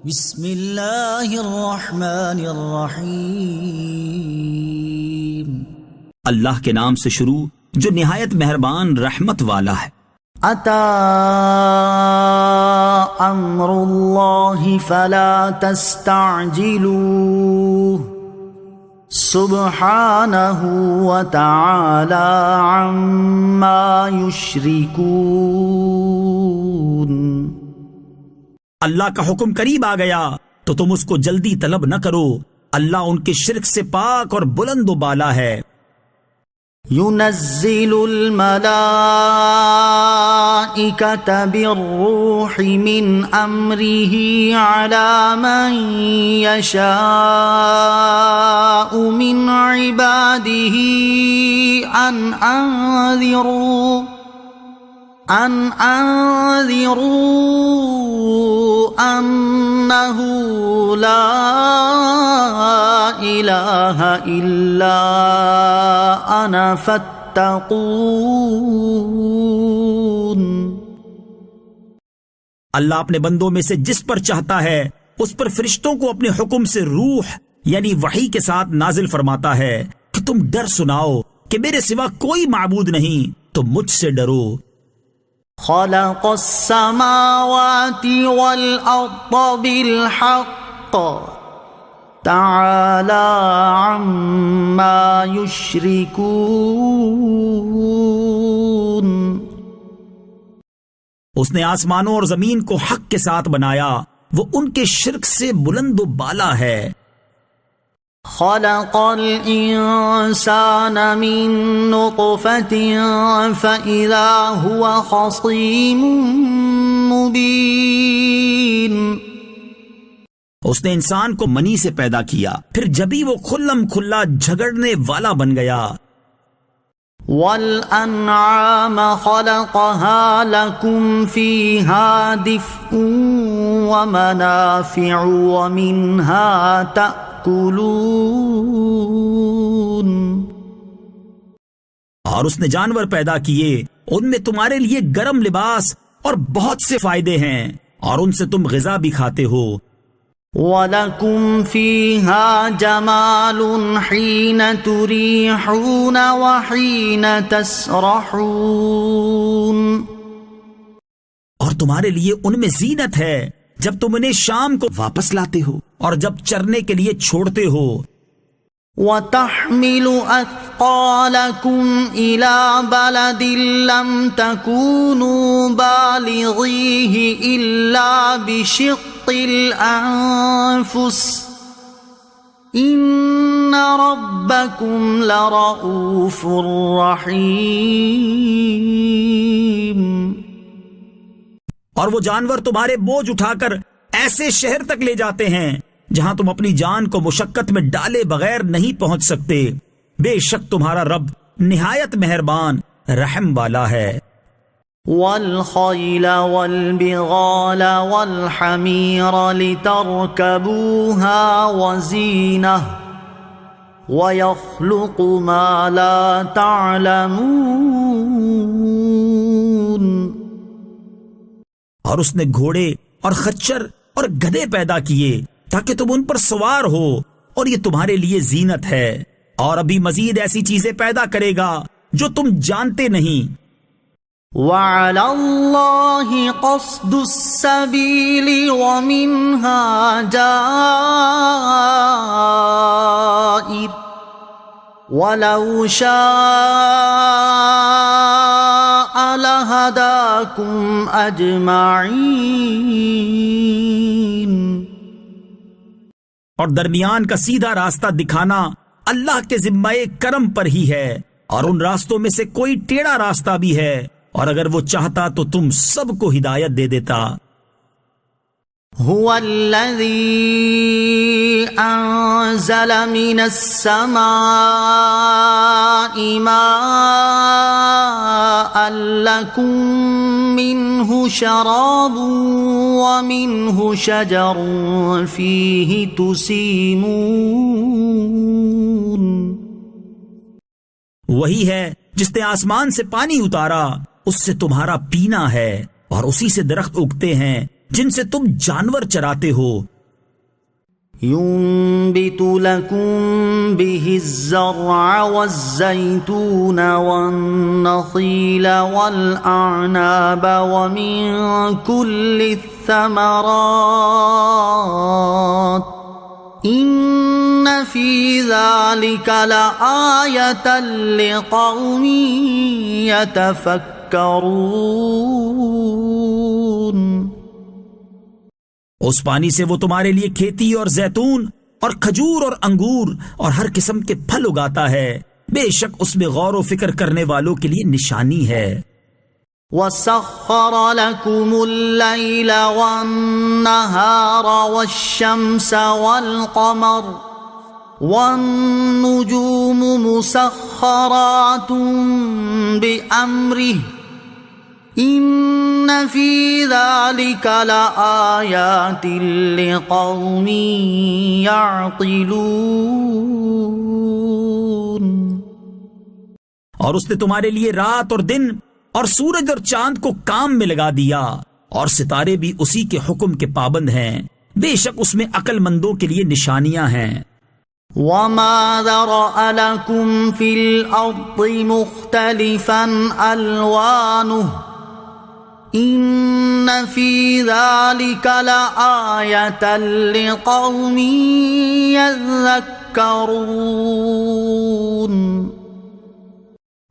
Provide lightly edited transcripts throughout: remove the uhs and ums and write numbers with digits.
بسم اللہ الرحمن الرحیم۔ اللہ کے نام سے شروع جو نہایت مہربان رحمت والا ہے۔ اتا امر اللہ فلا تستعجلوه سبحانہ وتعالی عما یشرکون۔ اللہ کا حکم قریب آ گیا تو تم اس کو جلدی طلب نہ کرو، اللہ ان کے شرک سے پاک اور بلند و بالا ہے۔ ينزل الملائكة بالروح من أمره على من يشاء من عباده أن أنذروا أنه لا إله إلا أنا فاتقون۔ اللہ اپنے بندوں میں سے جس پر چاہتا ہے اس پر فرشتوں کو اپنے حکم سے روح یعنی وحی کے ساتھ نازل فرماتا ہے کہ تم ڈر سناؤ کہ میرے سوا کوئی معبود نہیں، تو مجھ سے ڈرو۔ خلق السماوات والأرض بالحق تعالى عما يشركون۔ اس نے آسمانوں اور زمین کو حق کے ساتھ بنایا، وہ ان کے شرک سے بلند و بالا ہے۔ خلق الانسان من نطفة فإذا هو خصيم مبين۔ اس نے انسان کو منی سے پیدا کیا، پھر جبھی وہ کھلم کھلا جھگڑنے والا بن گیا۔ والأنعام خلقها لكم فيها دفء ومنافع ومنها تأكلون۔ اور اس نے جانور پیدا کیے، ان میں تمہارے لیے گرم لباس اور بہت سے فائدے ہیں، اور ان سے تم غذا بھی کھاتے ہو۔ وَلَكُمْ فِيهَا جَمَالٌ حِينَ تُرِيحُونَ وَحِينَ تَسْرَحُونَ۔ اور تمہارے لیے ان میں زینت ہے جب تم انہیں شام کو واپس لاتے ہو اور جب چرنے کے لیے چھوڑتے ہو۔ وَتَحْمِلُ أَثْقَالَكُمْ إِلَى بَلَدٍ لَمْ تَكُونُوا بَالِغِيهِ إِلَّا بِشِقِّ الْأَنفُسِ إِنَّ رَبَّكُمْ لَرَءُوفٌ رَحِيمٌ۔ اور وہ جانور تمہارے بوجھ اٹھا کر ایسے شہر تک لے جاتے ہیں جہاں تم اپنی جان کو مشقت میں ڈالے بغیر نہیں پہنچ سکتے، بے شک تمہارا رب نہایت مہربان رحم والا ہے۔ وَالْخَيْلَ وَالْبِغَالَ وَالْحَمِيرَ لِتَرْكَبُوهَا وَزِينَةً وَيَخْلُقُ مَا لَا تَعْلَمُونَ۔ اور اس نے گھوڑے اور خچر اور گدھے پیدا کیے تاکہ تم ان پر سوار ہو، اور یہ تمہارے لیے زینت ہے، اور ابھی مزید ایسی چیزیں پیدا کرے گا جو تم جانتے نہیں۔ وَعَلَى اللَّهِ قَصْدُ السَّبِيلِ وَمِنْهَا جَائِرٌ وَلَوْ شَاءَ لَهَدَاكُمْ أَجْمَعِينَ۔ اور درمیان کا سیدھا راستہ دکھانا اللہ کے ذمہ کرم پر ہی ہے، اور ان راستوں میں سے کوئی ٹیڑھا راستہ بھی ہے، اور اگر وہ چاہتا تو تم سب کو ہدایت دے دیتا۔ هو الذي أنزل من السماء ماء لكم منه شراب ومنه شجر فيه تسيمون۔ وہی ہے جس نے آسمان سے پانی اتارا، اس سے تمہارا پینا ہے، اور اسی سے درخت اگتے ہیں جن سے تم جانور چراتے ہو، ينبت لكم به الزرع والزيتون والنخيل والأعناب ومن كل الثمرات إن في ذلك لآية لقوم يتفكرون۔ اس پانی سے وہ تمہارے لیے کھیتی اور زیتون اور کھجور اور انگور اور ہر قسم کے پھل اگاتا ہے، بے شک اس میں غور و فکر کرنے والوں کے لیے نشانی ہے۔ وَسَخَّرَ لَكُمُ اللَّيْلَ وَالنَّهَارَ وَالشَّمْسَ وَالْقَمَرَ وَالنُّجُومُ مُسَخَّرَاتٌ بِأَمْرِهِ إِنَّ فِي ذَلِكَ لَآيَاتٍ لِقَوْمٍ يَعْقِلُونَ۔ اور اس نے تمہارے لیے رات اور دن اور سورج اور چاند کو کام میں لگا دیا، اور ستارے بھی اسی کے حکم کے پابند ہیں، بے شک اس میں عقل مندوں کے لیے نشانیاں ہیں۔ وَمَا ذَرَأَ لَكُمْ فِي الْأَرْضِ مُخْتَلِفًا أَلْوَانُهُ إِنَّ فِي ذَلِكَ لَآيَةً لِقَوْمٍ يَذَّكَّرُونَ۔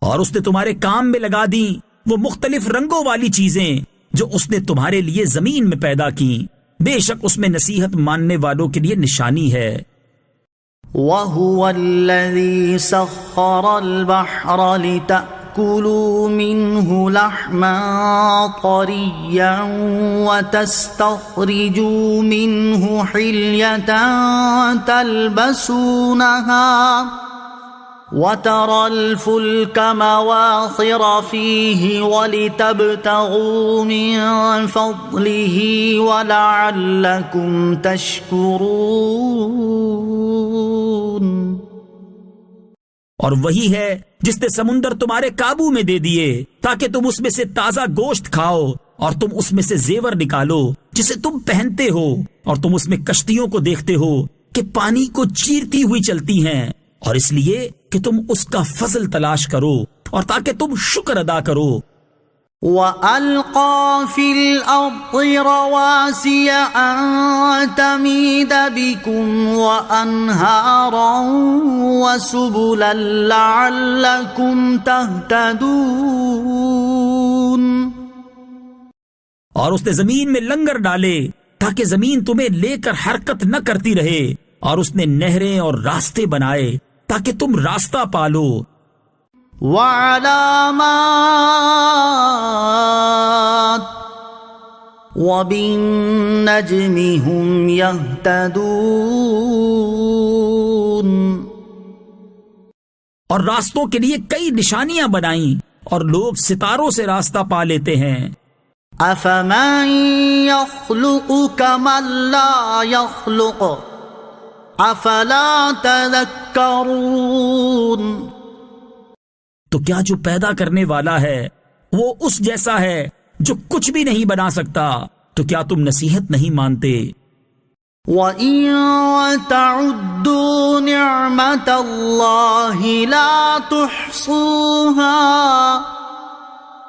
اور اس نے تمہارے کام میں لگا دیں وہ مختلف رنگوں والی چیزیں جو اس نے تمہارے لیے زمین میں پیدا کی، بے شک اس میں نصیحت ماننے والوں کے لیے نشانی ہے۔ وَهُوَ الَّذِي سَخَّرَ الْبَحْرَ لِتَأْكُلُوا مِنْهُ لَحْمًا طَرِيًّا وَتَسْتَخْرِجُوا مِنْهُ حِلْيَةً تَلْبَسُونَهَا وَتَرَى الْفُلْكَ مَوَاخِرَ فِيهِ وَلِتَبْتَغُوا مِنْ فَضْلِهِ وَلَعَلَّكُمْ تَشْكُرُونَ۔ اور وہی ہے جس نے سمندر تمہارے قابو میں دے دیے تاکہ تم اس میں سے تازہ گوشت کھاؤ، اور تم اس میں سے زیور نکالو جسے تم پہنتے ہو، اور تم اس میں کشتیوں کو دیکھتے ہو کہ پانی کو چیرتی ہوئی چلتی ہیں، اور اس لیے کہ تم اس کا فضل تلاش کرو اور تاکہ تم شکر ادا کرو۔ وَأَلْقَى فِي الْأَرْضِ رَوَاسِيَ أَن تَمِيدَ بِكُمْ وَأَنْهَارًا وَسُبُلًا لَعَلَّكُمْ تَهْتَدُونَ۔ اور اس نے زمین میں لنگر ڈالے تاکہ زمین تمہیں لے کر حرکت نہ کرتی رہے، اور اس نے نہریں اور راستے بنائے تاکہ تم راستہ پالو۔ وَعَلَامَاتٍ وَبِالنَّجْمِ هُمْ يَهْتَدُونَ۔ اور راستوں کے لیے کئی نشانیاں بنائیں، اور لوگ ستاروں سے راستہ پا لیتے ہیں۔ أَفَمَن يَخْلُقُ كَمَن لَّا يَخْلُقُ أَفَلَا تَذَكَّرُونَ۔ تو کیا جو پیدا کرنے والا ہے وہ اس جیسا ہے جو کچھ بھی نہیں بنا سکتا، تو کیا تم نصیحت نہیں مانتے؟ وَإِن تَعُدُّوا نِعْمَةَ اللَّهِ لَا تُحْصُوهَا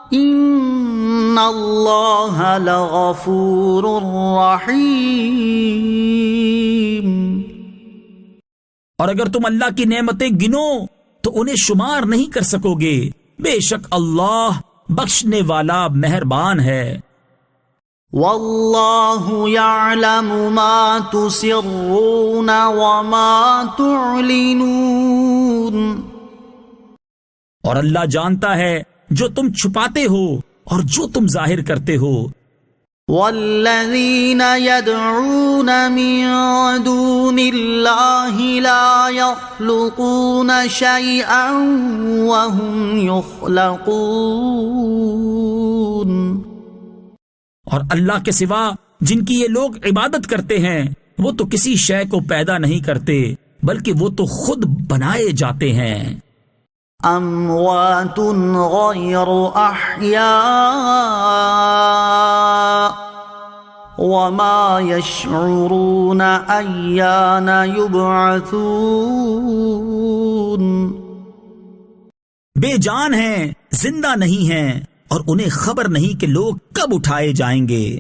إِنَّ اللَّهَ لَغَفُورٌ رَّحِيمٌ۔ اور اگر تم اللہ کی نعمتیں گنو تو انہیں شمار نہیں کر سکو گے، بے شک اللہ بخشنے والا مہربان ہے۔ وَاللَّهُ يَعْلَمُ مَا تُسِرُّونَ وَمَا تُعْلِنُونَ۔ اور اللہ جانتا ہے جو تم چھپاتے ہو اور جو تم ظاہر کرتے ہو۔ وَالَّذِينَ يَدْعُونَ مِن دُونِ اللَّهِ لَا يَخْلُقُونَ شَيْئًا وَهُمْ يُخْلَقُونَ۔ اور اللہ کے سوا جن کی یہ لوگ عبادت کرتے ہیں وہ تو کسی شے کو پیدا نہیں کرتے بلکہ وہ تو خود بنائے جاتے ہیں۔ أَمْوَاتٌ غَيْرُ أَحْيَاءٍ وما يشعرون أيان يبعثون. بے جان ہیں، زندہ نہیں ہیں، اور انہیں خبر نہیں کہ لوگ کب اٹھائے جائیں گے.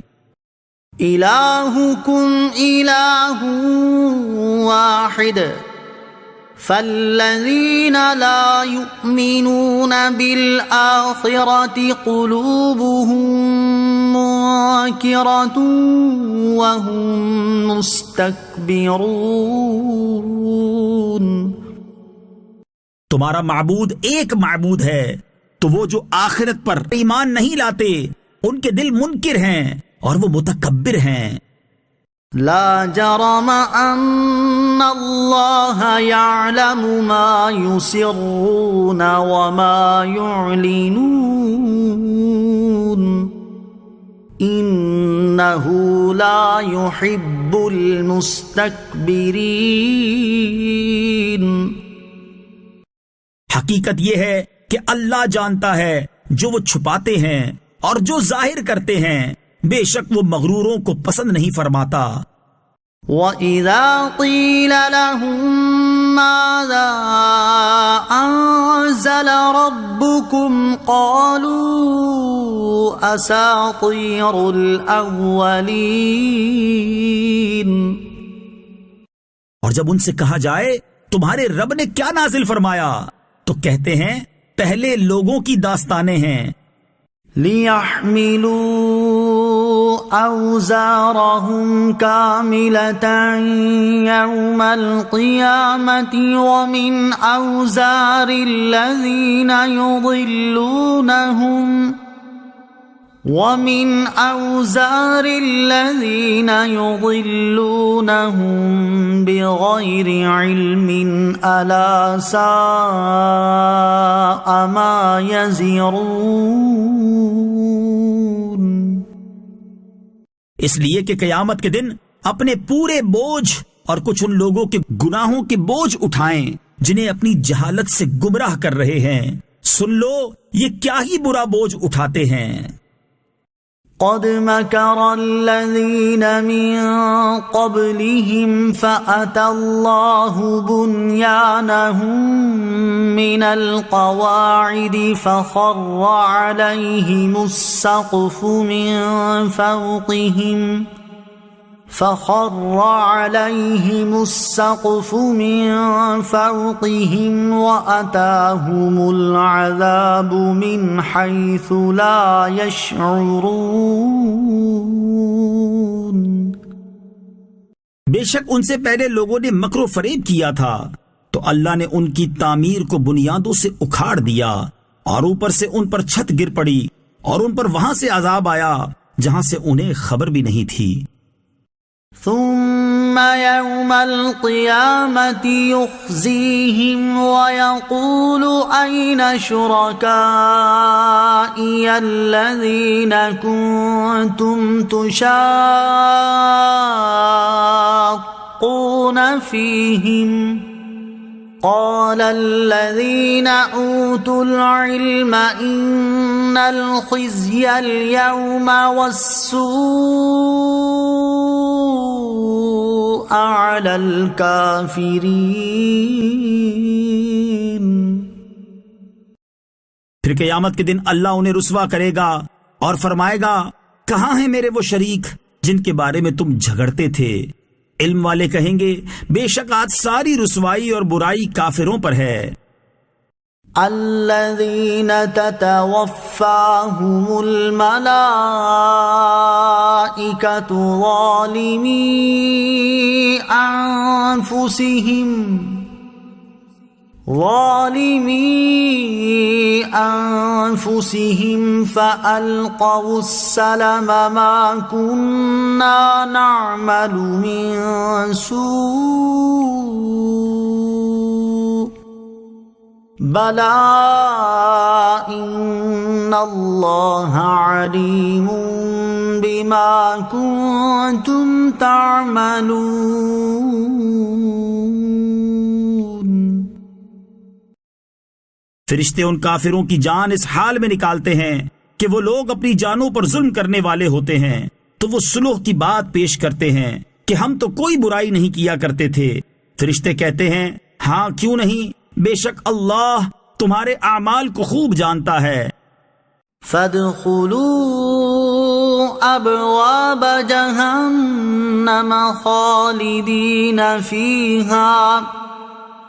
إلهكم إله واحد فالذين لا يؤمنون بالآخرة قلوبهم منكرة وهم مستكبرون. تمہارا معبود ایک معبود ہے، تو وہ جو آخرت پر ایمان نہیں لاتے ان کے دل منکر ہیں اور وہ متکبر ہیں. لا جرم ان اللہ یعلم ما یسرون وما یعلنون انہ لا یحب المستکبرین. حقیقت یہ ہے کہ اللہ جانتا ہے جو وہ چھپاتے ہیں اور جو ظاہر کرتے ہیں، بے شک وہ مغروروں کو پسند نہیں فرماتا. وَإِذَا قِيلَ لَهُم مَّاذَا أَنزَلَ رَبُّكُمْ قَالُوا أَسَاطِيرُ الْأَوَّلِينَ. اور جب ان سے کہا جائے تمہارے رب نے کیا نازل فرمایا، تو کہتے ہیں پہلے لوگوں کی داستانیں ہیں. لِيَحْمِلُوا أَوْزَارَهُمْ كَامِلَةً يَوْمَ الْقِيَامَةِ وَمِنْ أَوْزَارِ الَّذِينَ يُضِلُّونَهُمْ بِغَيْرِ عِلْمٍ أَلَا سَاءَ مَا يَزِرُونَ. اس لیے کہ قیامت کے دن اپنے پورے بوجھ اور کچھ ان لوگوں کے گناہوں کے بوجھ اٹھائیں جنہیں اپنی جہالت سے گمراہ کر رہے ہیں. سن لو یہ کیا ہی برا بوجھ اٹھاتے ہیں. قد مكر الذين من قبلهم فأتى الله بنيانهم من القواعد فخر عليهم السقف من فوقهم وأتاهم العذاب من حيث لا يشعرون. بے شک ان سے پہلے لوگوں نے مکر و فریب کیا تھا، تو اللہ نے ان کی تعمیر کو بنیادوں سے اکھاڑ دیا، اور اوپر سے ان پر چھت گر پڑی، اور ان پر وہاں سے عذاب آیا جہاں سے انہیں خبر بھی نہیں تھی. ثم يوم القيامة يخزيهم ويقول أين شركائي الذين كنتم تشاقون فيهم قال الذين أوتوا العلم إن الخزي اليوم والسوء على الكافرين. پھر قیامت کے دن اللہ انہیں رسوا کرے گا اور فرمائے گا کہاں ہیں میرے وہ شریک جن کے بارے میں تم جھگڑتے تھے. علم والے کہیں گے بے شک آج ساری رسوائی اور برائی کافروں پر ہے. الذين تتوفاهم الملائكة ظالمي أنفسهم فألقوا السلم ما كنا نعمل من سوء بلى إن الله عليم بما كنتم تعملون. فرشتے ان کافروں کی جان اس حال میں نکالتے ہیں کہ وہ لوگ اپنی جانوں پر ظلم کرنے والے ہوتے ہیں، تو وہ صلح کی بات پیش کرتے ہیں کہ ہم تو کوئی برائی نہیں کیا کرتے تھے۔ فرشتے کہتے ہیں ہاں کیوں نہیں، بے شک اللہ تمہارے اعمال کو خوب جانتا ہے۔ فادخلوا ابواب جہنم خالدین فیہا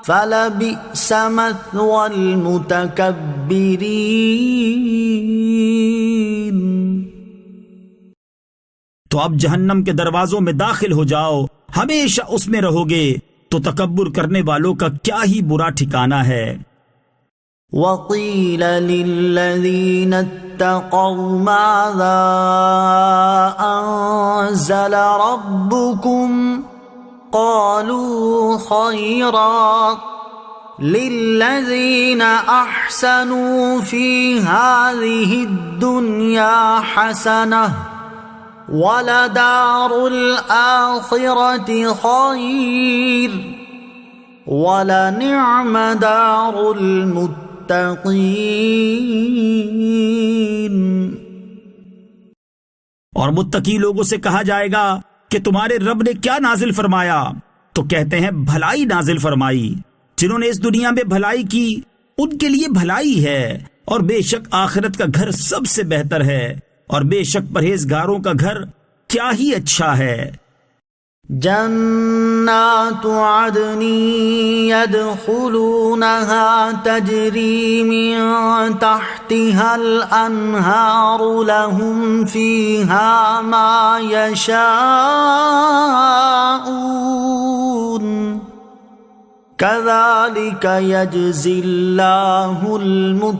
فلبئس مثوى المتکبرین۔ تو اب جہنم کے دروازوں میں داخل ہو جاؤ، ہمیشہ اس میں رہو گے، تو تکبر کرنے والوں کا کیا ہی برا ٹھکانہ ہے۔ وقیل للذین اتقوا ماذا انزل ربکم قالوا خیرا للذین احسنوا فی هذه الدنیا حسنہ وَلَدَارُ الْآخِرَةِ خَيْرٌ وَلَنِعْمَ دَارُ الْمُتَّقِينَ۔ اور متقی لوگوں سے کہا جائے گا کہ تمہارے رب نے کیا نازل فرمایا؟ تو کہتے ہیں بھلائی نازل فرمائی۔ جنہوں نے اس دنیا میں بھلائی کی ان کے لیے بھلائی ہے، اور بے شک آخرت کا گھر سب سے بہتر ہے، اور بے شک پرہیزگاروں کا گھر کیا ہی اچھا ہے۔ جنات عدن يدخلونها تجری من تحتها الانہار لهم فیہا ما یشاءون کذالک یجزی اللہ المتقین۔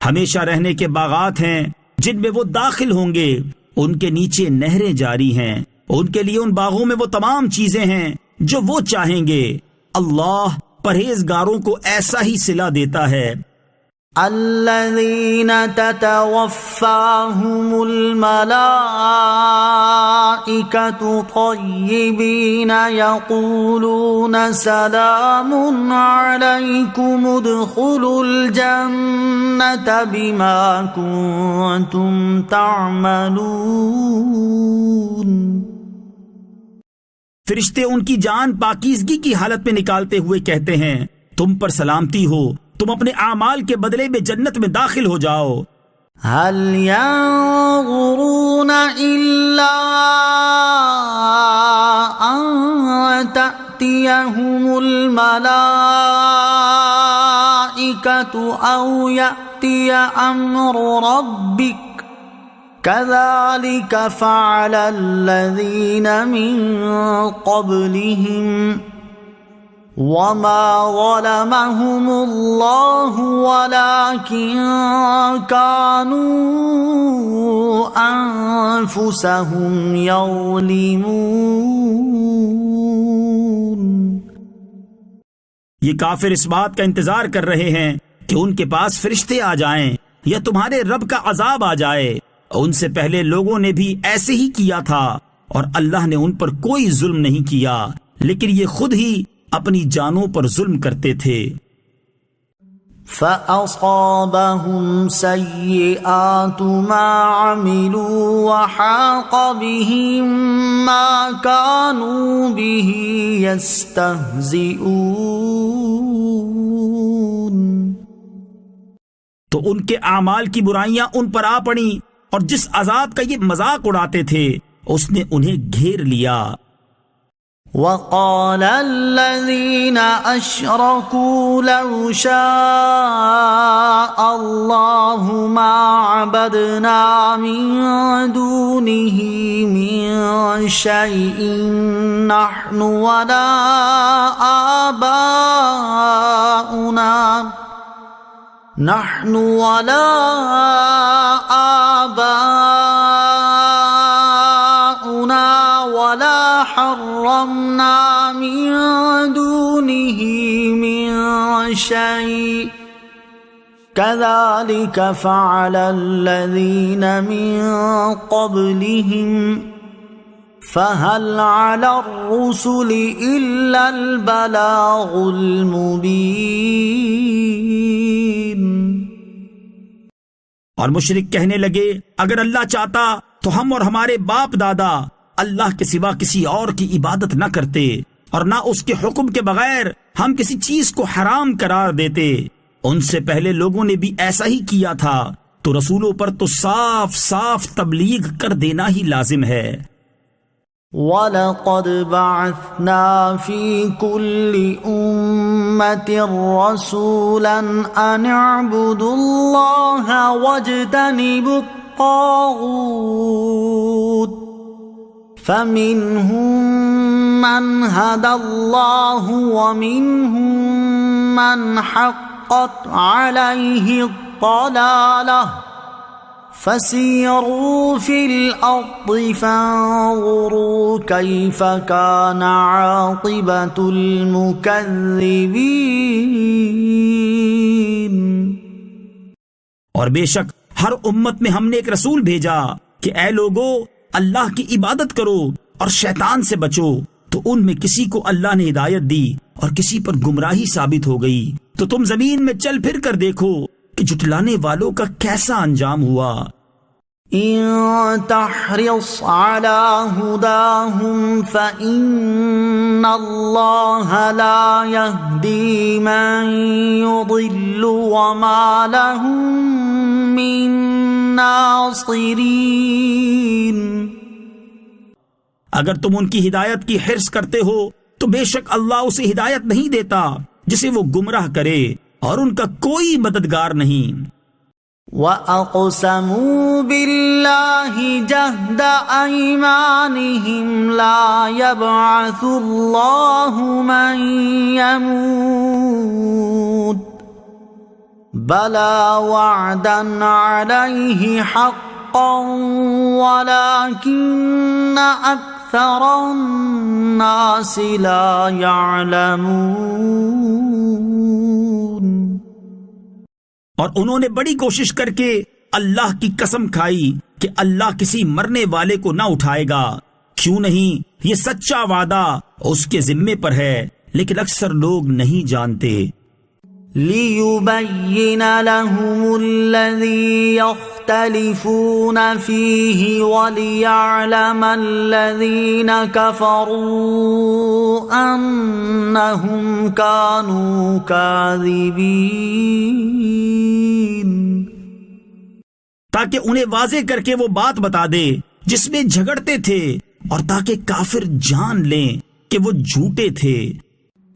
ہمیشہ رہنے کے باغات ہیں جن میں وہ داخل ہوں گے، ان کے نیچے نہریں جاری ہیں، ان کے لیے ان باغوں میں وہ تمام چیزیں ہیں جو وہ چاہیں گے۔ اللہ پرہیزگاروں کو ایسا ہی صلہ دیتا ہے۔ الذین تتوفاہم الملائکۃ طیبین یقولون سلام علیکم ادخلوا الجنۃ بما کنتم تعملون۔ فرشتے ان کی جان پاکیزگی کی حالت میں نکالتے ہوئے کہتے ہیں تم پر سلامتی ہو، تم اپنے اعمال کے بدلے میں جنت میں داخل ہو جاؤ۔ هل ينظرون إلا أن تأتيهم الملائكة أو يأتي أمر ربك كذلك فعل الذين من قبلهم وما ظلمهم الله ولكن كانوا أنفسهم يظلمون۔ یہ کافر اس بات کا انتظار کر رہے ہیں کہ ان کے پاس فرشتے آ جائیں یا تمہارے رب کا عذاب آ جائے۔ ان سے پہلے لوگوں نے بھی ایسے ہی کیا تھا، اور اللہ نے ان پر کوئی ظلم نہیں کیا، لیکن یہ خود ہی اپنی جانوں پر ظلم کرتے تھے۔ فَأَصَابَهُمْ سَيِّئَاتُ مَا عَمِلُوا وَحَاقَ بِهِمْ مَا كَانُوا بِهِ يَسْتَهْزِئُونَ۔ تو ان کے اعمال کی برائیاں ان پر آ پڑیں، اور جس عذاب کا یہ مذاق اڑاتے تھے اس نے انہیں گھیر لیا۔ وَقَالَ الَّذِينَ أَشْرَكُوا لَوْ شَاءَ اللَّهُ مَا عَبَدْنَا مِن دُونِهِ مِن شَيْءٍ نَحْنُ وَلَا آباؤنا ولا حرمنا من دونه من شيء كذلك فعل الذين من قبلهم فهل على الرسل إلا البلاغ المبين۔ اور مشرک کہنے لگے اگر اللہ چاہتا تو ہم اور ہمارے باپ دادا اللہ کے سوا کسی اور کی عبادت نہ کرتے اور نہ اس کے حکم کے بغیر ہم کسی چیز کو حرام قرار دیتے۔ ان سے پہلے لوگوں نے بھی ایسا ہی کیا تھا، تو رسولوں پر تو صاف صاف تبلیغ کر دینا ہی لازم ہے۔ وَلَقَدْ بَعَثْنَا فِي كُلِّ أُمَّةٍ رَّسُولًا أَنِ اعْبُدُوا اللَّهَ وَاجْتَنِبُوا الطَّاغُوتَ فَمِنْهُمْ مَنْ هَدَى اللَّهُ وَمِنْهُمْ مَنْ حَقَّتْ عَلَيْهِ الضَّلَالَةُ فَسِيرُوا فِي الْأَرْضِ فَانظُرُوا كَيْفَ كَانَ عَاقِبَةُ الْمُكَذِّبِينَ۔ اور بے شک ہر امت میں ہم نے ایک رسول بھیجا کہ اے لوگو اللہ کی عبادت کرو اور شیطان سے بچو، تو ان میں کسی کو اللہ نے ہدایت دی اور کسی پر گمراہی ثابت ہو گئی۔ تو تم زمین میں چل پھر کر دیکھو کہ جھٹلانے والوں کا کیسا انجام ہوا۔ إن تحرص على هداهم فإن الله لا يهدي من يضل وما لهم من ناصرين۔ اگر تم ان کی ہدایت کی حرص کرتے ہو تو بے شک اللہ اسے ہدایت نہیں دیتا جسے وہ گمراہ کرے، اور ان کا کوئی مددگار نہیں۔ وَأَقْسَمُوا بِاللَّهِ جَهْدَ أَيْمَانِهِمْ لَا يَبْعَثُ اللَّهُ مَن يَمُوتُ بَلَى وَعْدًا عَلَيْهِ حَقًّا وَلَكِنَّ أَكْثَرَ النَّاسِ لَا يَعْلَمُونَ۔ اور انہوں نے بڑی کوشش کر کے اللہ کی قسم کھائی کہ اللہ کسی مرنے والے کو نہ اٹھائے گا، کیوں نہیں، یہ سچا وعدہ اس کے ذمے پر ہے، لیکن اکثر لوگ نہیں جانتے۔ لِيُبَيِّنَ لَهُمُ الَّذِي يَخْتَلِفُونَ فِيهِ وَلِيَعْلَمَ الَّذِينَ كَفَرُوا أَنَّهُمْ كَانُوا كَاذِبِينَ، تاکہ انہیں واضح کر کے وہ بات بتا دے جس میں جھگڑتے تھے، اور تاکہ کافر جان لیں کہ وہ جھوٹے تھے۔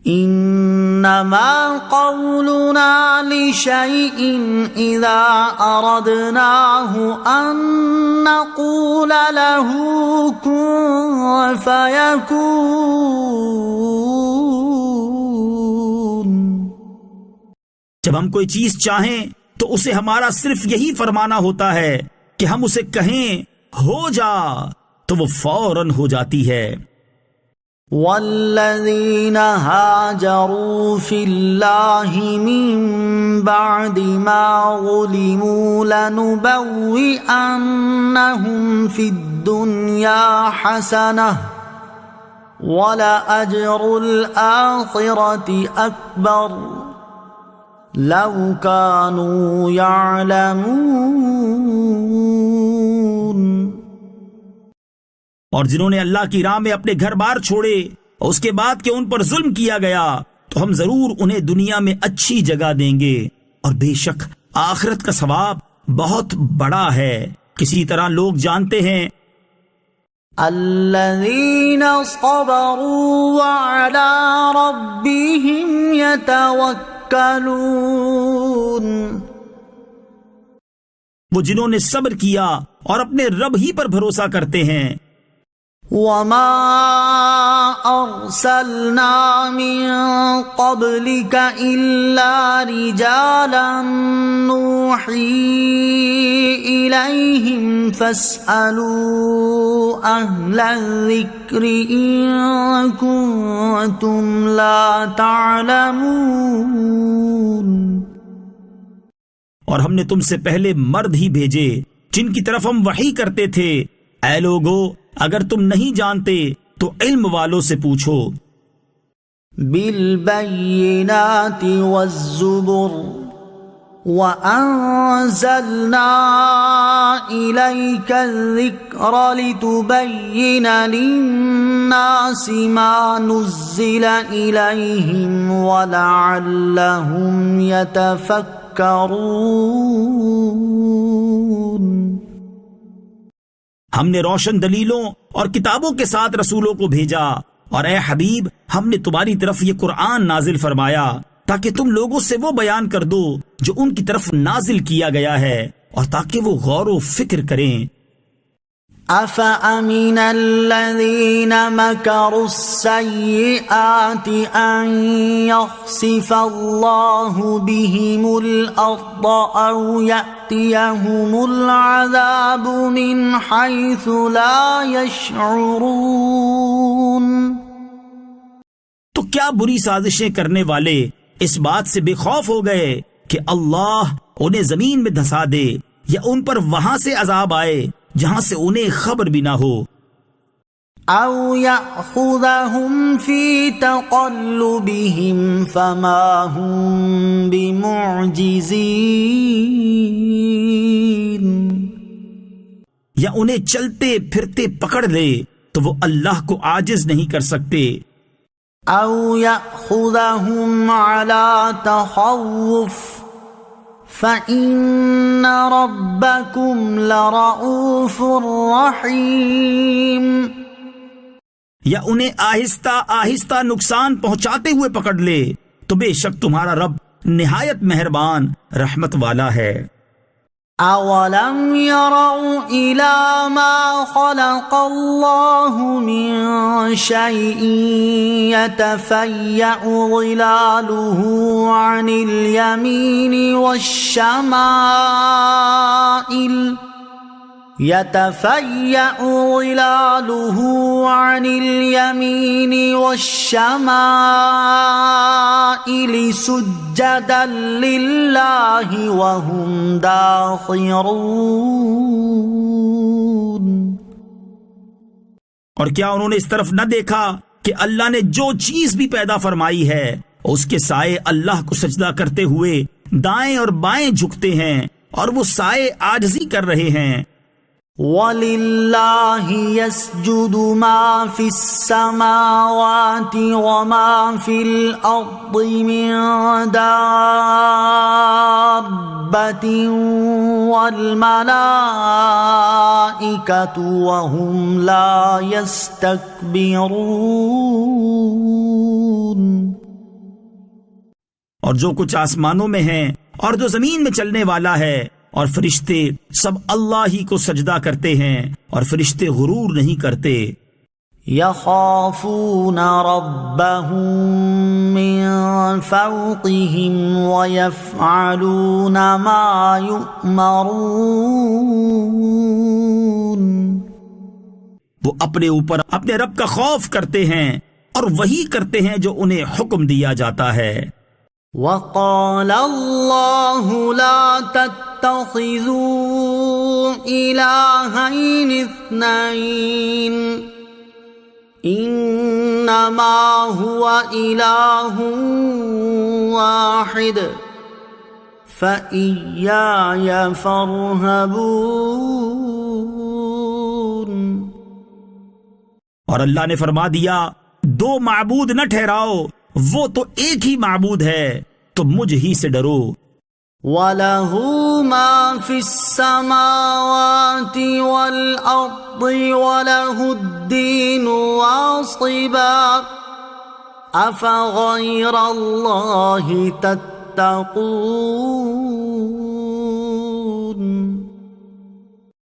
انما قولنا لشيء اذا اردناه ان نقول له كن فيكون۔ جب ہم کوئی چیز چاہیں تو اسے ہمارا صرف یہی فرمانا ہوتا ہے کہ ہم اسے کہیں ہو جا، تو وہ فوراً ہو جاتی ہے۔ والذین هاجروا فی اللہ من بعد ما غلموا لنبوئنہم فی الدنیا حسنہ ولأجر الآخرة اکبر لو كانوا يعلمون۔ اور جنہوں نے اللہ کی راہ میں اپنے گھر بار چھوڑے اور اس کے بعد کہ ان پر ظلم کیا گیا، تو ہم ضرور انہیں دنیا میں اچھی جگہ دیں گے، اور بے شک آخرت کا ثواب بہت بڑا ہے۔ کسی طرح لوگ جانتے ہیں الذین صبروا وعلی ربهم یتوکلون، وہ جنہوں نے صبر کیا اور اپنے رب ہی پر بھروسہ کرتے ہیں۔ وما ارسلنا من قبلك الا رجالا نوحی الیہم فاسألوا اہل الذکر ان کنتم لا تعلمون۔ اور ہم نے تم سے پہلے مرد ہی بھیجے جن کی طرف ہم وحی کرتے تھے، اے لوگو اگر تم نہیں جانتے تو علم والوں سے پوچھو۔ بالبینات والزبر وَأَنزَلْنَا إِلَيْكَ الذِّكْرَ لِتُبَيِّنَ لِلنَّاسِ مَا نُزِّلَ إِلَيْهِمْ وَلَعَلَّهُمْ يَتَفَكَّرُونَ۔ ہم نے روشن دلیلوں اور کتابوں کے ساتھ رسولوں کو بھیجا، اور اے حبیب ہم نے تمہاری طرف یہ قرآن نازل فرمایا تاکہ تم لوگوں سے وہ بیان کر دو جو ان کی طرف نازل کیا گیا ہے، اور تاکہ وہ غور و فکر کریں۔ أَفَأَمِنَ الَّذِينَ مَكَرُوا السَّيِّئَاتِ أَن يَخْسِفَ اللَّهُ بِهِمُ الْأَرْضَ أَوْ يَأْتِيَهُمُ الْعَذَابُ مِنْ حَيْثُ لَا يَشْعُرُونَ۔ تو کیا بری سازشیں کرنے والے اس بات سے بے خوف ہو گئے کہ اللہ انہیں زمین میں دھسا دے، یا ان پر وہاں سے عذاب آئے جہاں سے انہیں خبر بھی نہ ہو، أَوْ يَأْخُذَهُمْ فِي تَقَلُّبِهِمْ فَمَا هُمْ بِمُعْجِزِينَ، یا انہیں چلتے پھرتے پکڑ لے تو وہ اللہ کو عاجز نہیں کر سکتے، أَوْ يَأْخُذَهُمْ عَلَى تَخَوُّفٍ فَإِنَّ رَبَّكُمْ لَرَءُوفٌ رَحِيمٌ، یا انہیں آہستہ آہستہ نقصان پہنچاتے ہوئے پکڑ لے تو بے شک تمہارا رب نہایت مہربان رحمت والا ہے۔ أَوَلَمْ يَرَوْا إِلَى مَا خَلَقَ اللَّهُ مِنْ شَيْءٍ يَتَفَيَّأُ ظِلَالُهُ عَنِ الْيَمِينِ وَالشَّمَائِلِ سُجَّدًا لِلَّهِ وَهُمْ دَاخِرُونَ۔ اور کیا انہوں نے اس طرف نہ دیکھا کہ اللہ نے جو چیز بھی پیدا فرمائی ہے اس کے سائے اللہ کو سجدہ کرتے ہوئے دائیں اور بائیں جھکتے ہیں، اور وہ سائے عاجزی کر رہے ہیں۔ وَلِلَّهِ يَسْجُدُ مَا فِي السَّمَاوَاتِ وَمَا فِي الْأَرْضِ مِن دَابَّةٍ وَالْمَلَائِكَةُ وَهُمْ لَا يَسْتَكْبِرُونَ۔ اور جو کچھ آسمانوں میں ہے اور جو زمین میں چلنے والا ہے، اور فرشتے سب اللہ ہی کو سجدہ کرتے ہیں، اور فرشتے غرور نہیں کرتے۔ يَخَافُونَ رَبَّهُم مِّن فَوْقِهِمْ وَيَفْعَلُونَ مَا يُؤْمَرُونَ۔ وہ اپنے اوپر اپنے رب کا خوف کرتے ہیں اور وہی کرتے ہیں جو انہیں حکم دیا جاتا ہے۔ وَقَالَ اللَّهُ لَا تَتَّخِذُوا إِلَٰهَيْنِ اثْنَيْنِ إِنَّمَا هُوَ إِلَٰهٌ وَاحِدٌ فَإِيَّايَ فَارْهَبُونِ۔ اور اللہ نے فرما دیا، دو معبود نہ ٹھہراؤ، وہ تو ایک ہی معبود ہے، تو مجھ ہی سے ڈرو۔ وَلَهُ مَا فِي السَّمَاوَاتِ وَالْأَرْضِ وَلَهُ الدِّينُ وَاصِبًا أَفَغَيْرَ اللَّهِ تَتَّقُونَ۔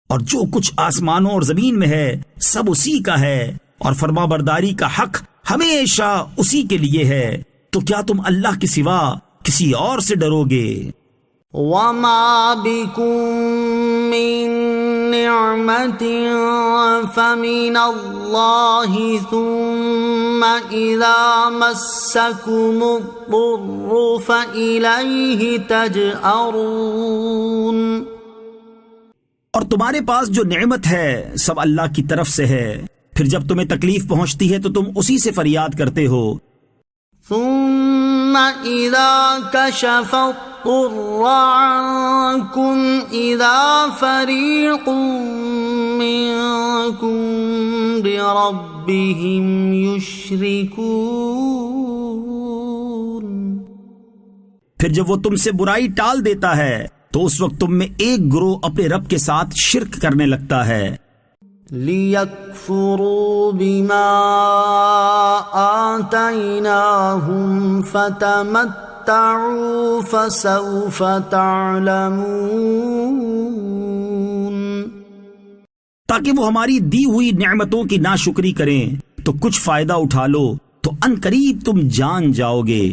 اور جو کچھ آسمانوں اور زمین میں ہے سب اسی کا ہے، اور فرما برداری کا حق ہمیشہ اسی کے لیے ہے، تو کیا تم اللہ کے سوا کسی اور سے ڈرو گے؟ وَمَا بِكُم مِّن نِّعْمَةٍ فَمِنَ اللَّهِ ثُمَّ إِذَا مَسَّكُمُ الضُّرُّ فَإِلَيْهِ تَجْأَرُونَ۔ اور تمہارے پاس جو نعمت ہے سب اللہ کی طرف سے ہے، پھر جب تمہیں تکلیف پہنچتی ہے تو تم اسی سے فریاد کرتے ہو۔ ثم إذا كشف الضر عنكم إذا فريق منكم بربهم يشركون. پھر جب وہ تم سے برائی ٹال دیتا ہے تو اس وقت تم میں ایک گروہ اپنے رب کے ساتھ شرک کرنے لگتا ہے. لِيَكْفُرُوا بِمَا آتَيْنَاهُمْ فَتَمَتَّعُوا فَسَوْفَ تَعْلَمُونَ. تاکہ وہ ہماری دی ہوئی نعمتوں کی ناشکری کریں تو کچھ فائدہ اٹھا لو تو ان قریب تم جان جاؤ گے.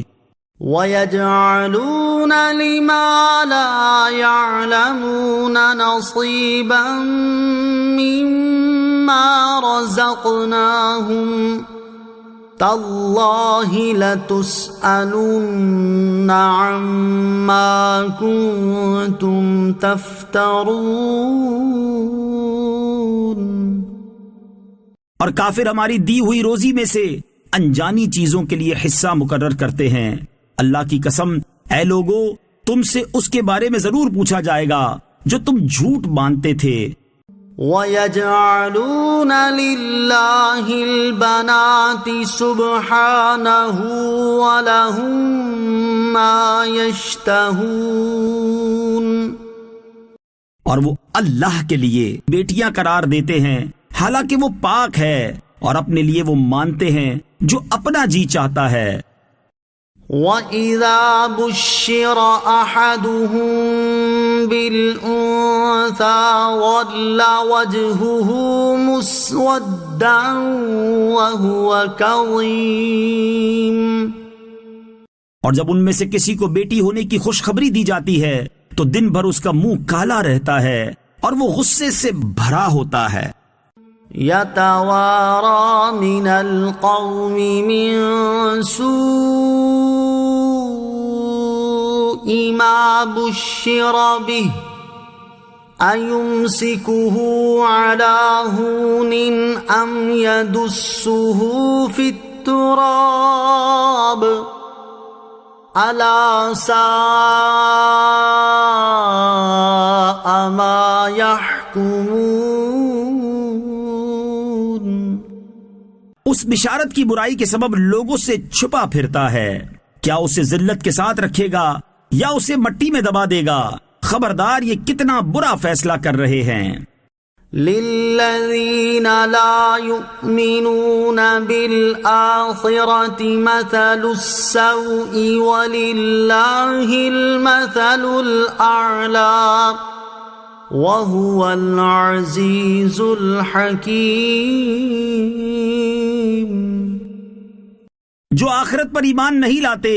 وَيَجْعَلُونَ لِمَا لَا يَعْلَمُونَ نَصِيبًا مِّمَّا رَزَقْنَاهُمْ تَاللَّهِ لَتُسْأَلُنَّ عَمَّا كُنتُمْ تَفْتَرُونَ. اور کافر ہماری دی ہوئی روزی میں سے انجانی چیزوں کے لیے حصہ مقرر کرتے ہیں. اللہ کی قسم اے لوگو تم سے اس کے بارے میں ضرور پوچھا جائے گا جو تم جھوٹ باندھتے تھے. وَيَجْعَلُونَ لِلَّهِ الْبَنَاتِ سُبْحَانَهُ وَلَهُم مَّا يَشْتَهُونَ. اور وہ اللہ کے لیے بیٹیاں قرار دیتے ہیں حالانکہ وہ پاک ہے اور اپنے لیے وہ مانتے ہیں جو اپنا جی چاہتا ہے. وَإِذَا بُشِّرَ أَحَدُهُم بِالْأُنثَىٰ ظَلَّ وَجْهُهُ مُسْوَدًّا وَهُوَ كَظِيمٌ. اور جب ان میں سے کسی کو بیٹی ہونے کی خوشخبری دی جاتی ہے تو دن بھر اس کا منہ کالا رہتا ہے اور وہ غصے سے بھرا ہوتا ہے. يَتَوَارَىٰ مِنَ الْقَوْمِ مِن سُوءِ مَا بُشِّرَ بِهِ أَيُمْسِكُهُ عَلَىٰ هُونٍ أَمْ يَدُسُّهُ فِي التُّرَابِ أَلَا سَاءَ مَا يَحْكُمُونَ. اس بشارت کی برائی کے سبب لوگوں سے چھپا پھرتا ہے. کیا اسے ذلت کے ساتھ رکھے گا یا اسے مٹی میں دبا دے گا؟ خبردار یہ کتنا برا فیصلہ کر رہے ہیں. لِلَّذِينَ لَا يُؤْمِنُونَ بِالْآخِرَةِ مَثَلُ السَّوْءِ وَلِلَّهِ الْمَثَلُ الْأَعْلَى وَهُوَ الْعَزِيزُ الْحَكِيمُ. جو آخرت پر ایمان نہیں لاتے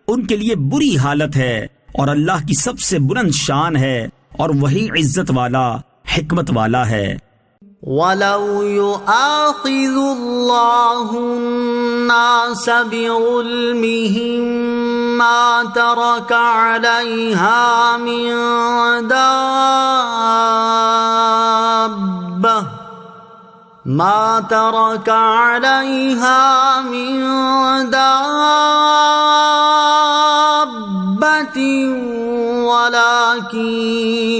ان کے لیے بری حالت ہے اور اللہ کی سب سے بلند شان ہے اور وہی عزت والا حکمت والا ہے. وَلَوْ يُؤَاخِذُ اللَّهُ النَّاسَ بِظُلْمِهِمْ مَا تَرَكَ عَلَيْهَا مِن دَابَّةٍ مَا تَرَكَ عَلَيْهَا مِن دَابَّةٍ وَلَكِن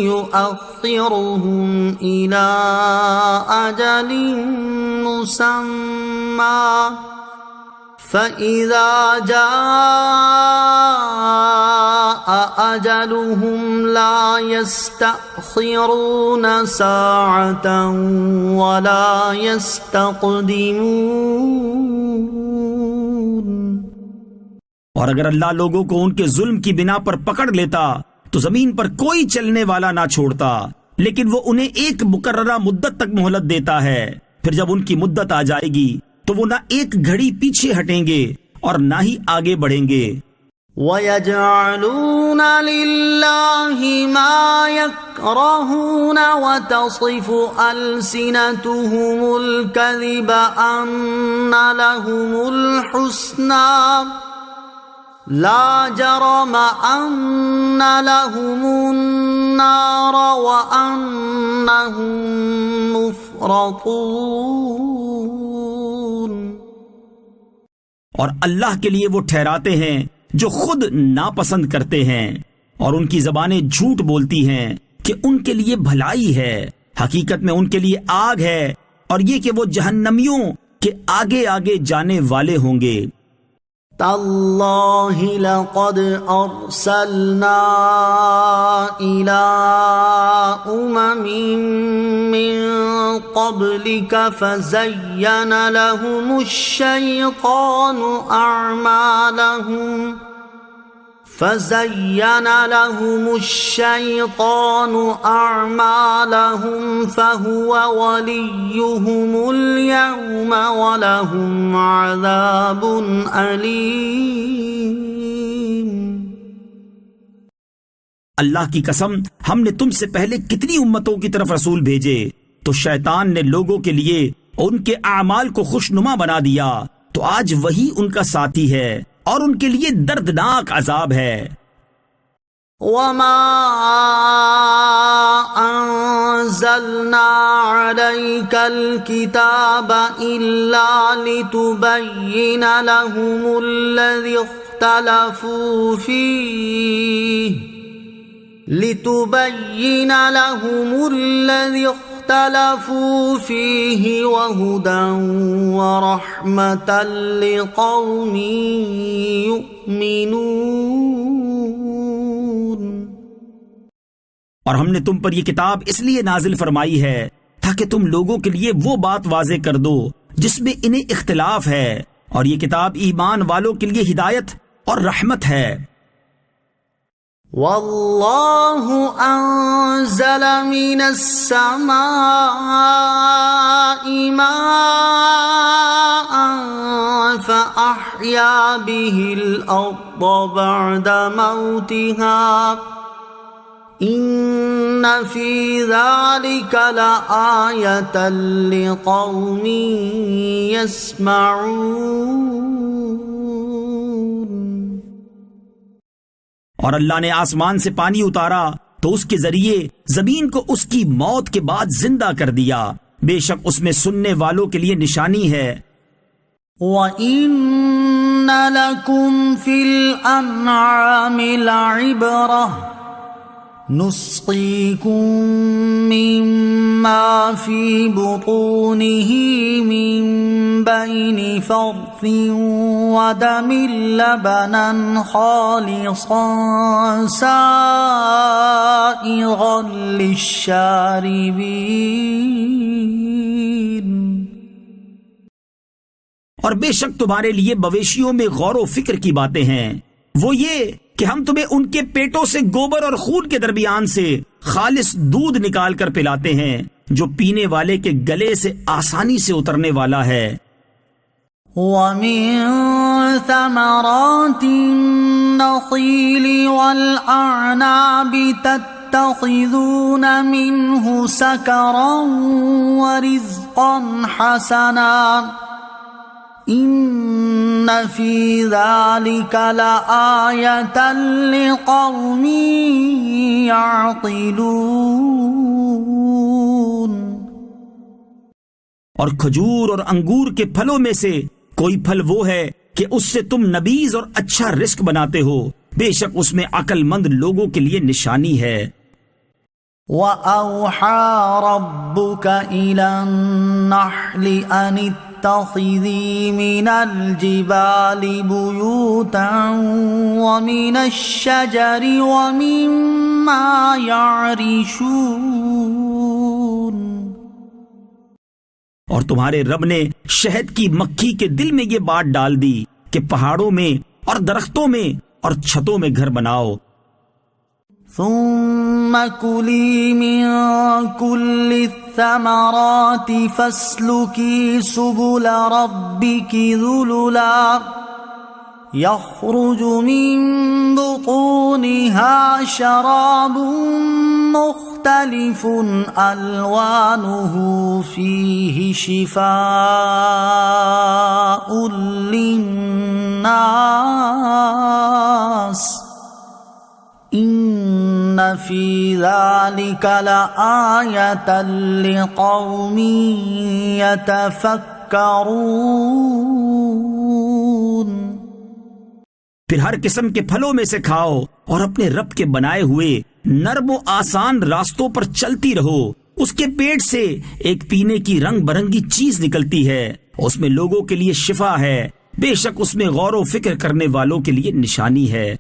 يُؤَخِّرُهُمْ إِلَىٰ أَجَلٍ مُّسَمًّى فَإِذَا جَاءَ أَجَلُهُمْ لَا يَسْتَأْخِرُونَ سَاعَةً وَلَا يَسْتَقْدِمُونَ. اور اگر اللہ لوگوں کو ان کے ظلم کی بنا پر پکڑ لیتا تو زمین پر کوئی چلنے والا نہ چھوڑتا، لیکن وہ انہیں ایک مقررہ مدت تک مہلت دیتا ہے. پھر جب ان کی مدت آ جائے گی تو وہ نہ ایک گھڑی پیچھے ہٹیں گے اور نہ ہی آگے بڑھیں گے. وَيَجْعَلُونَ لِلَّهِ مَا يَكْرَهُونَ وَتَصِفُ أَلْسِنَتُهُمُ الْكَذِبَ أَنَّ لَهُمُ الْحُسْنَى لَا جَرَمَ أَنَّ لَهُمُ النَّارَ وَأَنَّهُمْ مُفْرَطُونَ. اور اللہ کے لیے وہ ٹھہراتے ہیں جو خود ناپسند کرتے ہیں، اور ان کی زبانیں جھوٹ بولتی ہیں کہ ان کے لیے بھلائی ہے، حقیقت میں ان کے لیے آگ ہے، اور یہ کہ وہ جہنمیوں کے آگے آگے جانے والے ہوں گے۔ تاللہ لقد ارسلنا الى من قبلك فزين لهم الشيطان أعمالهم فهو وليهم اليوم ولهم عذاب أليم۔ اللہ کی قسم، ہم نے تم سے پہلے کتنی امتوں کی طرف رسول بھیجے، تو شیطان نے لوگوں کے لیے ان کے اعمال کو خوشنما بنا دیا، تو آج وہی ان کا ساتھی ہے اور ان کے لیے دردناک عذاب ہے۔ وما أنزلنا عليك الكتاب إلا لتبين لهم الذي اختلفوا فيه وهدى ورحمة لقوم يؤمنون۔ اور ہم نے تم پر یہ کتاب اس لیے نازل فرمائی ہے تاکہ تم لوگوں کے لیے وہ بات واضح کر دو جس میں انہیں اختلاف ہے، اور یہ کتاب ایمان والوں کے لیے ہدایت اور رحمت ہے۔ واللہ انزل من السماء ماء فأحیا به الأرض بعد موتها ان فی ذلک لآیۃ لقوم یسمعون۔ اور اللہ نے آسمان سے پانی اتارا تو اس کے ذریعے زمین کو اس کی موت کے بعد زندہ کر دیا، بے شک اس میں سننے والوں کے لیے نشانی ہے۔ وَإِنَّ لَكُمْ فِي الْأَنْعَامِ لَعِبْرَةً نُسْقِيكُم مِّمَّا فِي بُطُونِهِ مِن بَيْنِ فَرْثٍ وَدَمٍ لَبَنًا خَالِصًا سَائِغًا لِلشَّارِبِينَ۔ اور بے شک تمہارے لیے مویشیوں میں غور و فکر کی باتیں ہیں، وہ یہ کہ ہم تمہیں ان کے پیٹوں سے گوبر اور خون کے درمیان سے خالص دودھ نکال کر پلاتے ہیں جو پینے والے کے گلے سے آسانی سے اترنے والا ہے۔ وَمِن ثَمَرَاتِ النَّخِيلِ وَالْأَعْنَابِ تَتَّخِذُونَ مِنْهُ سَكَرًا وَرِزْقًا حَسَنًا ان فی ذلک لآیۃ لقوم یعقلون۔ اور کھجور اور انگور کے پھلوں میں سے کوئی پھل وہ ہے کہ اس سے تم نبیذ اور اچھا رزق بناتے ہو، بے شک اس میں عقل مند لوگوں کے لیے نشانی ہے۔ وَأَوْحَى رَبُّكَ إِلَى النَّحْلِ أَنِ اتَّخِذِي مِنَ الْجِبَالِ بُيُوتًا وَمِنَ الشَّجَرِ وَمِمَّا يَعْرِشُونَ۔ اور تمہارے رب نے شہد کی مکھی کے دل میں یہ بات ڈال دی کہ پہاڑوں میں اور درختوں میں اور چھتوں میں گھر بناؤ۔ ثم كُلِي مِن كُلِّ الثَّمَرَاتِ فَاسْلُكِي سُبُلَ رَبِّكِ ذُلُلًا يَخْرُجُ مِن بُطُونِهَا شَرَابٌ مُخْتَلِفٌ أَلْوَانُهُ فِيهِ شِفَاءٌ لِلنَّاسِ ان فی ذلک لآیۃ لقوم یتفکرون۔ پھر ہر قسم کے پھلوں میں سے کھاؤ اور اپنے رب کے بنائے ہوئے نرم و آسان راستوں پر چلتی رہو۔ اس کے پیٹ سے ایک پینے کی رنگ برنگی چیز نکلتی ہے، اس میں لوگوں کے لیے شفا ہے، بے شک اس میں غور و فکر کرنے والوں کے لیے نشانی ہے۔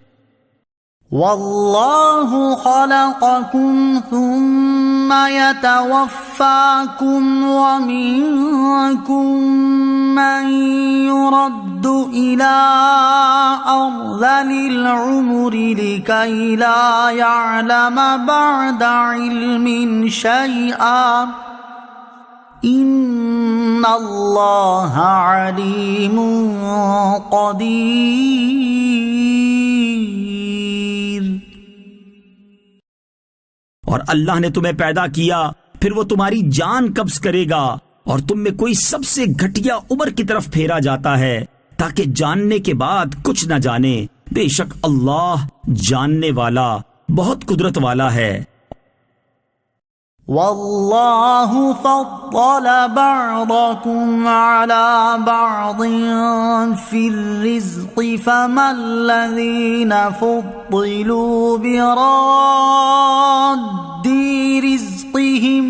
واللہ خلقکم ثم یتوفاکم ومنکم من يرد إلى أرذل العمر لكي لا يعلم بعد علم شيئا إن الله عليم قدير۔ اور اللہ نے تمہیں پیدا کیا، پھر وہ تمہاری جان قبض کرے گا، اور تم میں کوئی سب سے گھٹیا عمر کی طرف پھیرا جاتا ہے تاکہ جاننے کے بعد کچھ نہ جانے۔ بے شک اللہ جاننے والا، بہت قدرت والا ہے۔ واللہ فضل بعضکم علی بعض فی الرزق فما الذین فضلوا براد رزقهم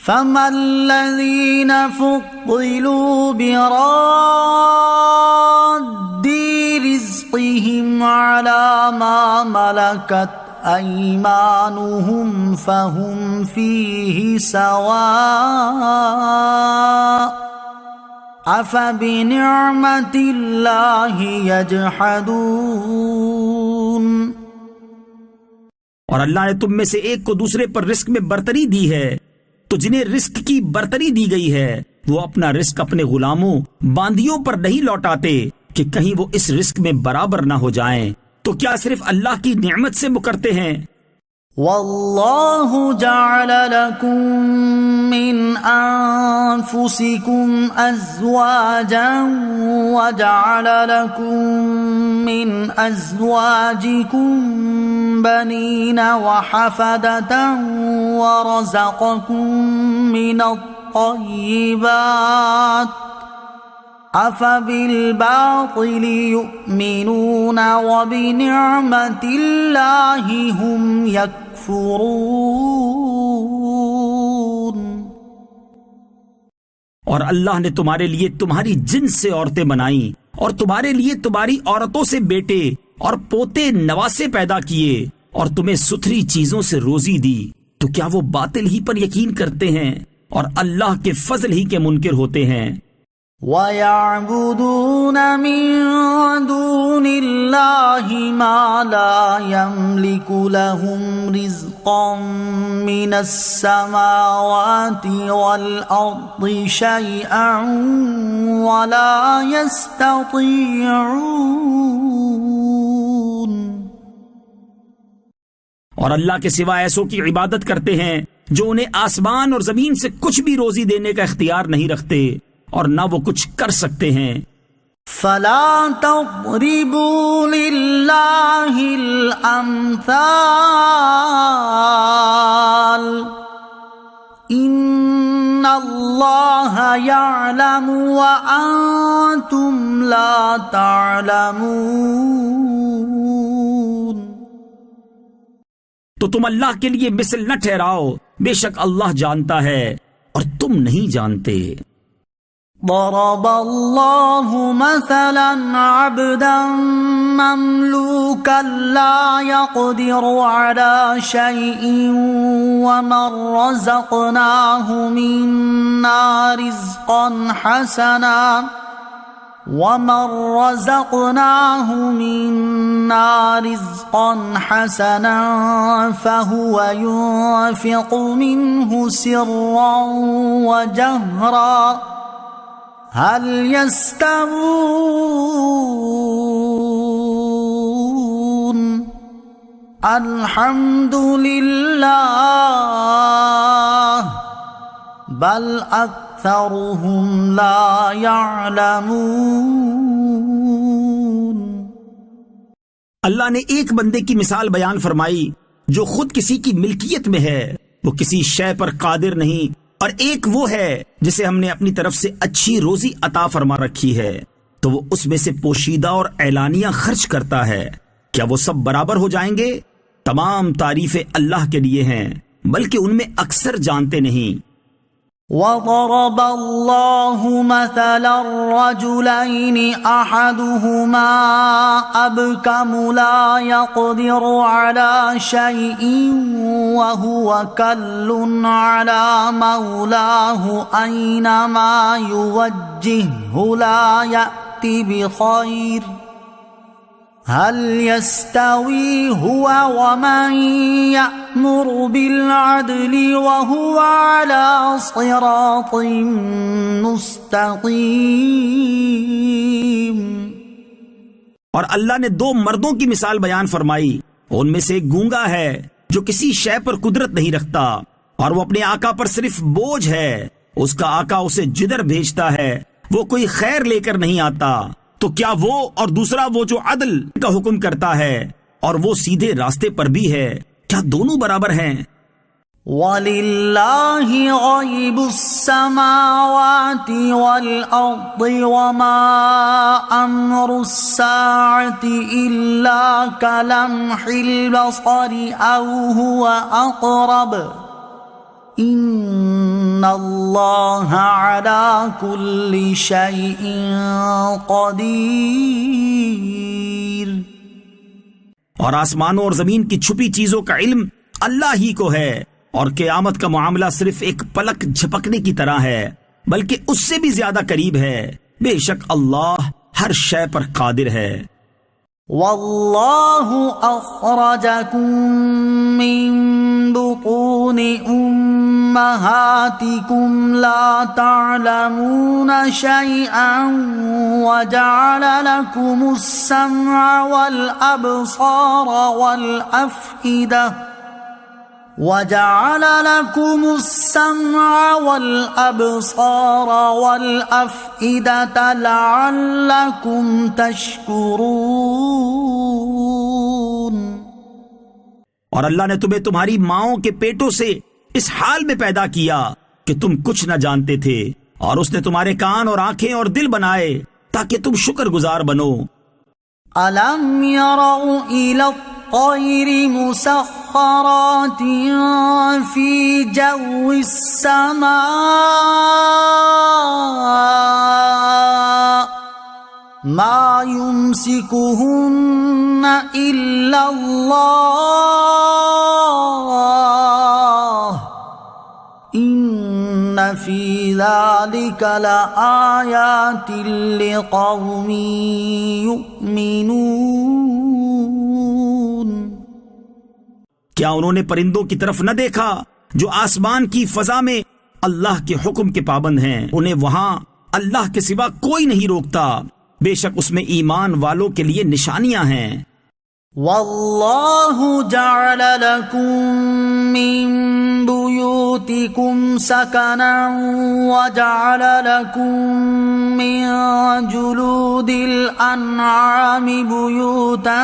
فما الذين فضلوا براد رزقهم على ما ملكت أيمانهم فهم فيه سواء أفبنعمة الله يجحدون۔ اور اللہ نے تم میں سے ایک کو دوسرے پر رزق میں برتری دی ہے، تو جنہیں رزق کی برتری دی گئی ہے وہ اپنا رزق اپنے غلاموں باندیوں پر نہیں لوٹاتے کہ کہیں وہ اس رزق میں برابر نہ ہو جائیں، تو کیا صرف اللہ کی نعمت سے مکرتے ہیں؟ واللہ جعل لکم من انفسکم ازواجا وجعل لکم من ازواجکم بنین وحفدة ورزقکم من الطیبات افبالباطل یؤمنون وبنعمت اللہ هم یکفرون۔ اور اللہ نے تمہارے لیے تمہاری جنس سے عورتیں بنائیں اور تمہارے لیے تمہاری عورتوں سے بیٹے اور پوتے نواسے پیدا کیے اور تمہیں ستھری چیزوں سے روزی دی، تو کیا وہ باطل ہی پر یقین کرتے ہیں اور اللہ کے فضل ہی کے منکر ہوتے ہیں؟ وَيَعْبُدُونَ مِن دُونِ اللَّهِ مَا لَا يَمْلِكُ لَهُمْ رِزْقًا مِنَ السَّمَاوَاتِ وَالْأَرْضِ شَيْئًا وَلَا يَسْتَطِيعُونَ۔ اور اللہ کے سوا ایسوں کی عبادت کرتے ہیں جو انہیں آسمان اور زمین سے کچھ بھی روزی دینے کا اختیار نہیں رکھتے اور نہ وہ کچھ کر سکتے ہیں۔ فَلَا تَضْرِبُوا لِلَّهِ الْأَمْثَالَ إِنَّ اللَّهَ يَعْلَمُ وَأَنْتُمْ لَا تَعْلَمُونَ۔ تو تم اللہ کے لیے مثل نہ ٹھہراؤ، بے شک اللہ جانتا ہے اور تم نہیں جانتے۔ ضرب اللہ مثلا عبدا مملوکا لا يقدر على شيء ومن رزقناه منا رزقا حسنا فهو ينفق منه سرا وجهرا هل يستوون الحمد للہ بل اکثرهم لا يعلمون۔ اللہ نے ایک بندے کی مثال بیان فرمائی جو خود کسی کی ملکیت میں ہے، وہ کسی شے پر قادر نہیں، اور ایک وہ ہے جسے ہم نے اپنی طرف سے اچھی روزی عطا فرما رکھی ہے، تو وہ اس میں سے پوشیدہ اور اعلانیہ خرچ کرتا ہے۔ کیا وہ سب برابر ہو جائیں گے؟ تمام تعریفیں اللہ کے لیے ہیں، بلکہ ان میں اکثر جانتے نہیں۔ وضرب الله مثلا الرجلين أحدهما أبكم لا يقدر على شيء وهو كل على مولاه أينما يوجهه لا يأتي بخير هل يستوي هو ومن يأمر بالعدل وهو على صراط مستقيم۔ اور اللہ نے دو مردوں کی مثال بیان فرمائی، ان میں سے ایک گونگا ہے جو کسی شے پر قدرت نہیں رکھتا، اور وہ اپنے آقا پر صرف بوجھ ہے۔ اس کا آقا اسے جدھر بھیجتا ہے وہ کوئی خیر لے کر نہیں آتا، تو کیا وہ اور دوسرا وہ جو عدل کا حکم کرتا ہے اور وہ سیدھے راستے پر بھی ہے، کیا دونوں برابر ہیں؟ وَلِلَّهِ غَيْبُ السَّمَاوَاتِ وَالْأَرْضِ وَمَا أَمْرُ السَّاعَةِ إِلَّا كَلَمْحِ الْبَصَرِ أَوْ هُوَ أَقْرَبُ إِنَّ اللَّهَ عَلَى كُلِّ شَيْءٍ قَدِيرٌ۔ اور آسمانوں اور زمین کی چھپی چیزوں کا علم اللہ ہی کو ہے، اور قیامت کا معاملہ صرف ایک پلک جھپکنے کی طرح ہے، بلکہ اس سے بھی زیادہ قریب ہے۔ بے شک اللہ ہر شے پر قادر ہے۔ واللہ اخرجکم من بطون امہاتکم لا تعلمون شیئا وجعل لکم السمع والابصار والافئدہ وَجَعَلَ لَكُمُ السَّمْعَ وَالْأَبْصَارَ وَالْأَفْئِدَةَ لَعَلَّكُمْ تَشْكُرُونَ۔ اور اللہ نے تمہیں تمہاری ماؤں کے پیٹوں سے اس حال میں پیدا کیا کہ تم کچھ نہ جانتے تھے، اور اس نے تمہارے کان اور آنکھیں اور دل بنائے تاکہ تم شکر گزار بنو۔ أَلَمْ يَرَوْا إِلَى الطَّيْرِ مُسَخَّرَاتٍ فِي جَوِّ السَّمَاءِ مَا يُمْسِكُهُنَّ إِلَّا اللَّهُ إِنَّ فِي ذَلِكَ لَآيَاتٍ لِقَوْمٍ يُؤْمِنُونَ۔ کیا انہوں نے پرندوں کی طرف نہ دیکھا جو آسمان کی فضا میں اللہ کے حکم کے پابند ہیں؟ انہیں وہاں اللہ کے سوا کوئی نہیں روکتا، بے شک اس میں ایمان والوں کے لیے نشانیاں ہیں۔ واللہ جعل لکم من بیوتکم سکنا وجعل لکم من جلود الانعام بیوتا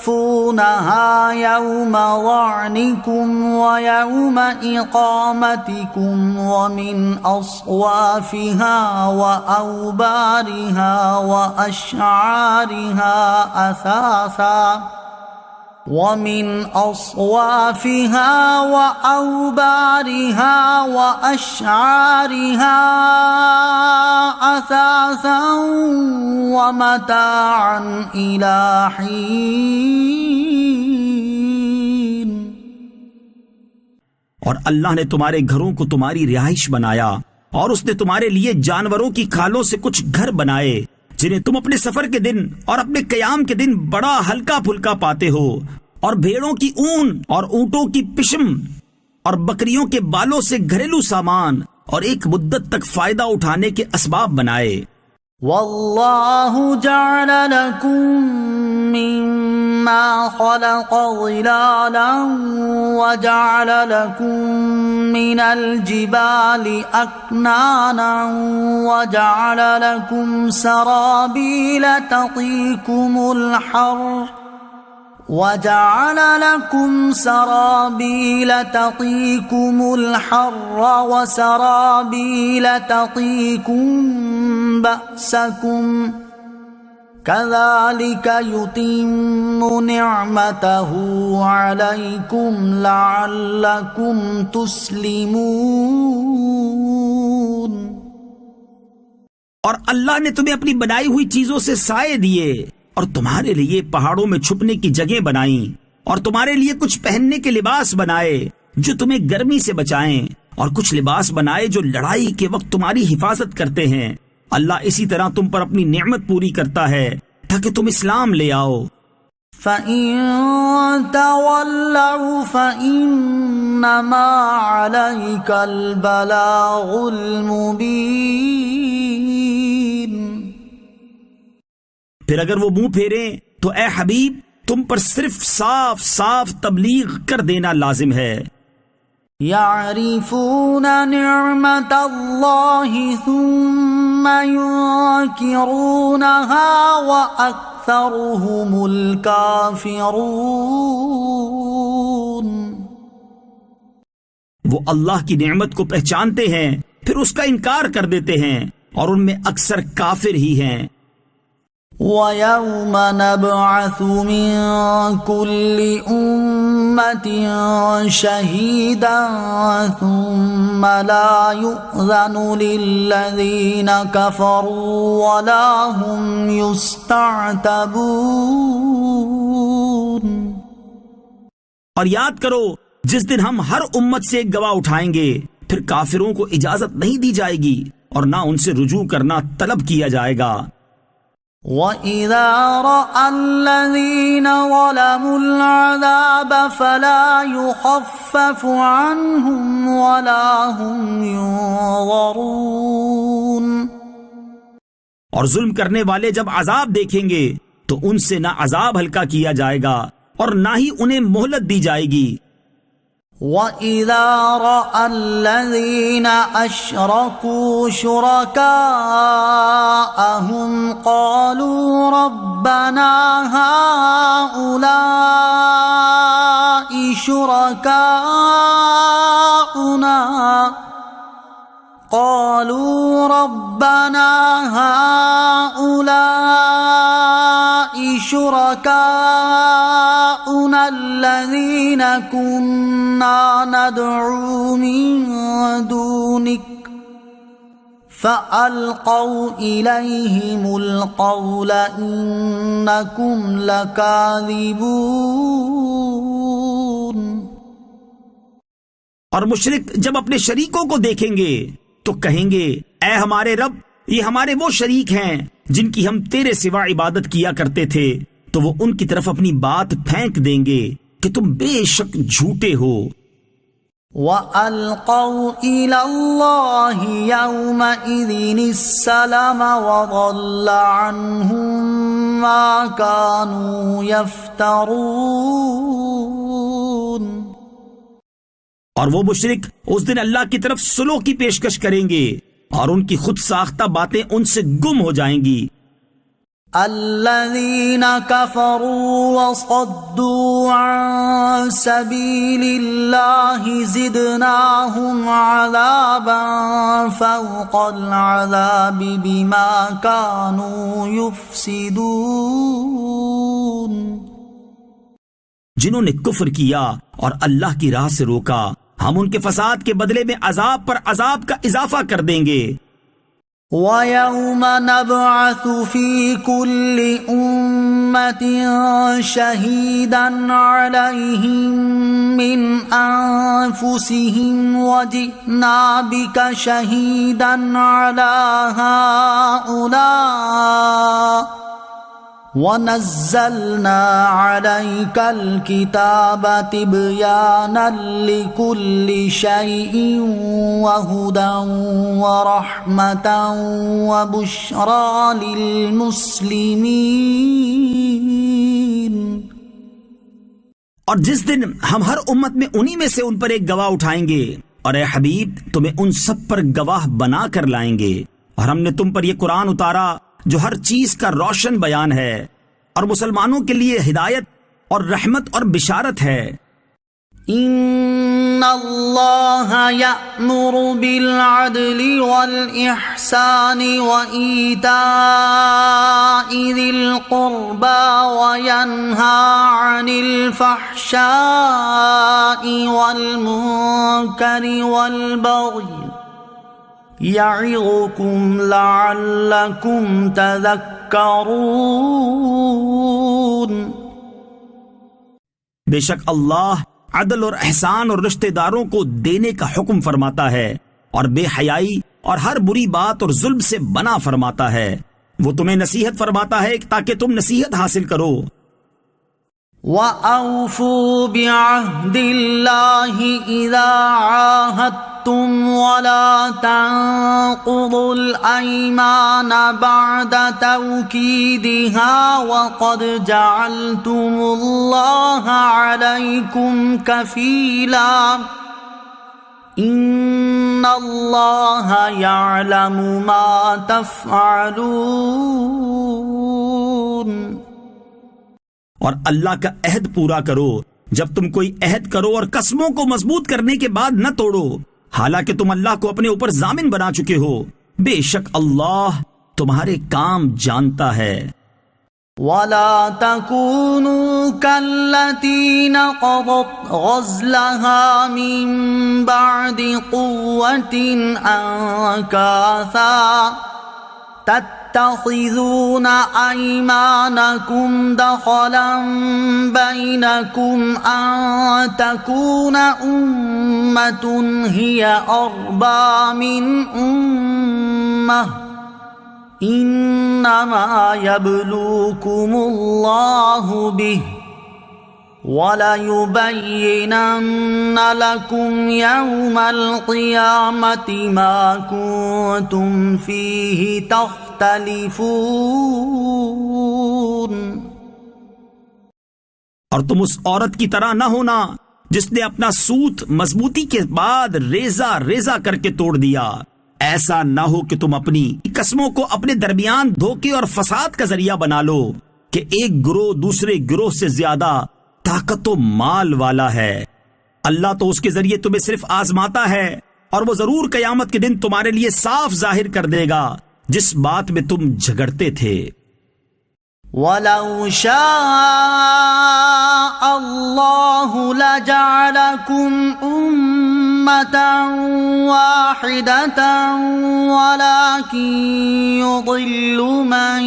تستخفونها يوم ظعنكم ويوم إقامتكم ومن أصوافها وأوبارها وأشعارها أثاثا ومتاعا إلى حين۔ اور اللہ نے تمہارے گھروں کو تمہاری رہائش بنایا، اور اس نے تمہارے لیے جانوروں کی کھالوں سے کچھ گھر بنائے جنہیں تم اپنے سفر کے دن اور اپنے قیام کے دن بڑا ہلکا پھلکا پاتے ہو، اور بھیڑوں کی اون اور اونٹوں کی پشم اور بکریوں کے بالوں سے گھریلو سامان اور ایک مدت تک فائدہ اٹھانے کے اسباب بنائے۔ واللہ جعل لکم مما خلق ظلالا وجعل لکم من الجبال اکنانا وجعل لکم سرابیل تقیکم الحر وَجَعَلَ لَكُمْ سَرَابِيلَ تَقِيكُمُ الْحَرَّ وَسَرَابِيلَ تَقِيكُم بَأْسَكُمْ كَذَلِكَ يُتِمُّ نِعْمَتَهُ عَلَيْكُمْ لَعَلَّكُمْ تُسْلِمُونَ۔ اور اللہ نے تمہیں اپنی بنائی ہوئی چیزوں سے سائے دیے اور تمہارے لیے پہاڑوں میں چھپنے کی جگہ بنائیں اور تمہارے لیے کچھ پہننے کے لباس بنائے جو تمہیں گرمی سے بچائیں اور کچھ لباس بنائے جو لڑائی کے وقت تمہاری حفاظت کرتے ہیں۔ اللہ اسی طرح تم پر اپنی نعمت پوری کرتا ہے تاکہ تم اسلام لے آؤ۔ فَإِن تَوَلَّوْا فَإِنَّمَا عَلَيْكَ الْبَلَاغُ الْمُبِينُ۔ پھر اگر وہ منہ پھیریں تو اے حبیب تم پر صرف صاف صاف تبلیغ کر دینا لازم ہے۔ يَعْرِفُونَ نِعْمَةَ اللَّهِ ثُمَّ يُنكِرُونَهَا وَأَكْثَرُهُمُ الْكَافِرُونَ۔ وہ اللہ کی نعمت کو پہچانتے ہیں پھر اس کا انکار کر دیتے ہیں اور ان میں اکثر کافر ہی ہیں۔ وَيَوْمَ نَبْعَثُ مِن كُلِّ أُمَّةٍ شَهِيدًا ثُمَّ لَا يُؤْذَنُ لِلَّذِينَ كَفَرُوا وَلَا هُمْ يُسْتَعْتَبُونَ۔ اور یاد کرو جس دن ہم ہر امت سے ایک گواہ اٹھائیں گے پھر کافروں کو اجازت نہیں دی جائے گی اور نہ ان سے رجوع کرنا طلب کیا جائے گا۔ وَإِذَا رَأَى الَّذِينَ ظَلَمُوا الْعَذَابَ فَلَا يُخَفَّفُ عَنْهُمْ وَلَا هُمْ يُنظَرُونَ۔ اور ظلم کرنے والے جب عذاب دیکھیں گے تو ان سے نہ عذاب ہلکا کیا جائے گا اور نہ ہی انہیں مہلت دی جائے گی۔ وَإِذَا رَأَى الَّذِينَ أَشْرَكُوا شُرَكَاءَهُمْ قَالُوا رَبَّنَا هَؤُلَاءِ شُرَكَاؤُنَا الَّذِينَ كُنَّا نَدْعُو مِن دُونِكَ فَأَلْقَوْا إِلَيْهِمُ الْقَوْلَ إِنَّكُمْ لَكَاذِبُونَ۔ اور مشرک جب اپنے شریکوں کو دیکھیں گے تو کہیں گے اے ہمارے رب یہ ہمارے وہ شریک ہیں جن کی ہم تیرے سوا عبادت کیا کرتے تھے، تو وہ ان کی طرف اپنی بات پھینک دیں گے کہ تم بے شک جھوٹے ہو۔ وَأَلْقَوْا إِلَى اللَّهِ يَوْمَئِذٍ السَّلَمَ وَضَلَّ عَنْهُمْ مَا كَانُوا يَفْتَرُونَ۔ اور وہ مشرک اس دن اللہ کی طرف صلح کی پیشکش کریں گے اور ان کی خود ساختہ باتیں ان سے گم ہو جائیں گی۔ الذين كفروا وصدوا عن سبيل الله زدناهم عذابا فوق العذاب بما كانوا يفسدون۔ جنہوں نے کفر کیا اور اللہ کی راہ سے روکا ہم ان کے فساد کے بدلے میں عذاب پر عذاب کا اضافہ کر دیں گے۔ وَيَوْمَ نَبْعَثُ فِي كُلِّ أُمَّةٍ شَهِيدًا عَلَيْهِمْ مِنْ أَنفُسِهِمْ وَجِئْنَا بِكَ شَهِيدًا عَلَى هَؤُلَاءِ وَنَزَّلْنَا عَلَيْكَ الْكِتَابَ تِبْيَانًا لِكُلِّ شَيْءٍ وَهُدًى وَرَحْمَةً وَبُشْرَى لِلْمُسْلِمِينَ۔ اور جس دن ہم ہر امت میں انہی میں سے ان پر ایک گواہ اٹھائیں گے اور اے حبیب تمہیں ان سب پر گواہ بنا کر لائیں گے، اور ہم نے تم پر یہ قرآن اتارا جو ہر چیز کا روشن بیان ہے اور مسلمانوں کے لیے ہدایت اور رحمت اور بشارت ہے۔ ان اللہ یأمر بالعدل والإحسان وإیتاء ذی القربى وینہی عن الفحشاء والمنکر والبغی یعظکم لعلکم تذکرون۔ بے شک اللہ عدل اور احسان اور رشتہ داروں کو دینے کا حکم فرماتا ہے، اور بے حیائی اور ہر بری بات اور ظلم سے منع فرماتا ہے۔ وہ تمہیں نصیحت فرماتا ہے تاکہ تم نصیحت حاصل کرو۔ وَأَوْفُوا بِعَهْدِ اللَّهِ إِذَا عَاهَدتُّمْ وَلَا تَنقُضُوا الْأَيْمَانَ بَعْدَ تَوْكِيدِهَا وَقَدْ جَعَلْتُمُ اللَّهَ عَلَيْكُمْ كَفِيلًا إِنَّ اللَّهَ يَعْلَمُ مَا تَفْعَلُونَ۔ اور اللہ کا عہد پورا کرو جب تم کوئی عہد کرو، اور قسموں کو مضبوط کرنے کے بعد نہ توڑو، حالانکہ تم اللہ کو اپنے اوپر ضامن بنا چکے ہو۔ بے شک اللہ تمہارے کام جانتا ہے۔ وَلَا تَكُونُوا كَالَّتِي نَقَضَتْ غَزْلَهَا مِن بَعْدِ قُوَّةٍ أَنكَاثًا تَتَّخِذُونَ أَيْمَانَكُمْ دَخَلًا بَيْنَكُمْ أَن تَكُونَ أُمَّةٌ هِيَ أَرْبَىٰ مِنْ أُمَّةٍ إِنَّمَا يَبْلُوكُمُ اللَّهُ بِهِ وَلَيُبَيِّنَنَّ لَكُمْ يَوْمَ الْقِيَامَةِ مَا كُنتُمْ فِيهِ تَخْتَلِفُونَ۔ اور تم اس عورت کی طرح نہ ہونا جس نے اپنا سوت مضبوطی کے بعد ریزہ ریزہ کر کے توڑ دیا۔ ایسا نہ ہو کہ تم اپنی قسموں کو اپنے درمیان دھوکے اور فساد کا ذریعہ بنا لو کہ ایک گروہ دوسرے گروہ سے زیادہ طاقت و مال والا ہے۔ اللہ تو اس کے ذریعے تمہیں صرف آزماتا ہے، اور وہ ضرور قیامت کے دن تمہارے لیے صاف ظاہر کر دے گا جس بات میں تم جھگڑتے تھے۔ وَلَوْ شَاءَ اللَّهُ لَجَعَلَكُمْ أُمَّةً وَاحِدَةً وَلَكِنْ يُضِلُّ مَن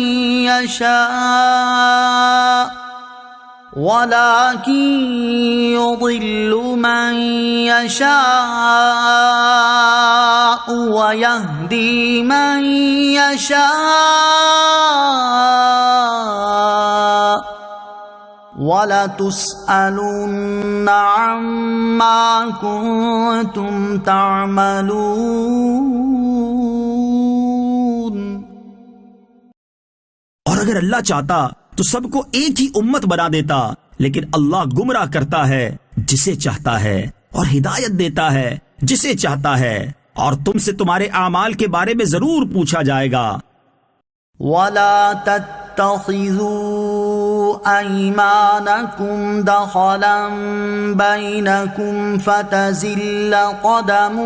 يَشَاءُ وَيَهْدِي مَن يَشَاءُ وَلَتُسْأَلُنَّ عَمَّا كُنتُمْ تَعْمَلُونَ۔ اور اگر اللہ چاہتا تو سب کو ایک ہی امت بنا دیتا، لیکن اللہ گمراہ کرتا ہے جسے چاہتا ہے اور ہدایت دیتا ہے جسے چاہتا ہے، اور تم سے تمہارے اعمال کے بارے میں ضرور پوچھا جائے گا۔ وَلَا تَتَّخِذُوا أَيْمَانَكُمْ دَخَلًا بَيْنَكُمْ فَتَزِلَّ قَدَمٌ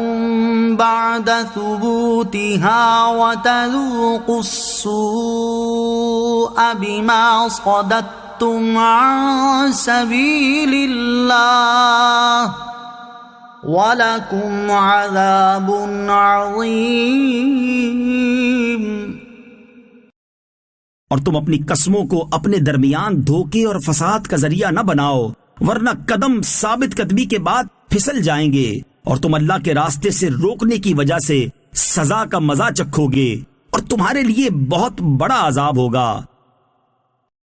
بَعْدَ ثُبُوتِهَا وَتَذُوقُوا السُّوءَ بِمَا صَدَدتُّمْ عَن سَبِيلِ اللَّهِ وَلَكُمْ عَذَابٌ عَظِيمٌ۔ اور تم اپنی قسموں کو اپنے درمیان دھوکے اور فساد کا ذریعہ نہ بناؤ، ورنہ قدم ثابت قدمی کے بعد پھسل جائیں گے، اور تم اللہ کے راستے سے روکنے کی وجہ سے سزا کا مزہ چکھو گے، اور تمہارے لیے بہت بڑا عذاب ہوگا۔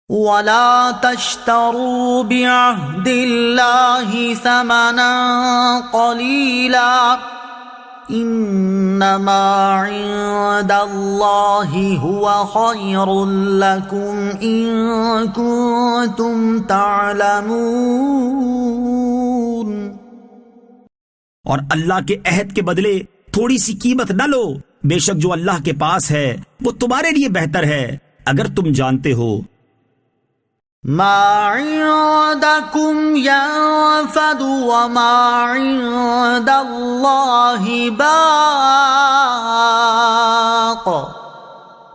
وَلَا تَشْتَرُوا بِعَهْدِ اللَّهِ ثَمَنًا قَلِيلًا إِنَّمَا عِندَ اللَّهِ هُوَ خَيْرٌ لَكُمْ إِن كُنتُمْ تَعْلَمُونَ۔ اور اللہ کے عہد کے بدلے تھوڑی سی قیمت نہ لو، بے شک جو اللہ کے پاس ہے وہ تمہارے لیے بہتر ہے اگر تم جانتے ہو۔ ما عندكم ينفد وما عند الله باق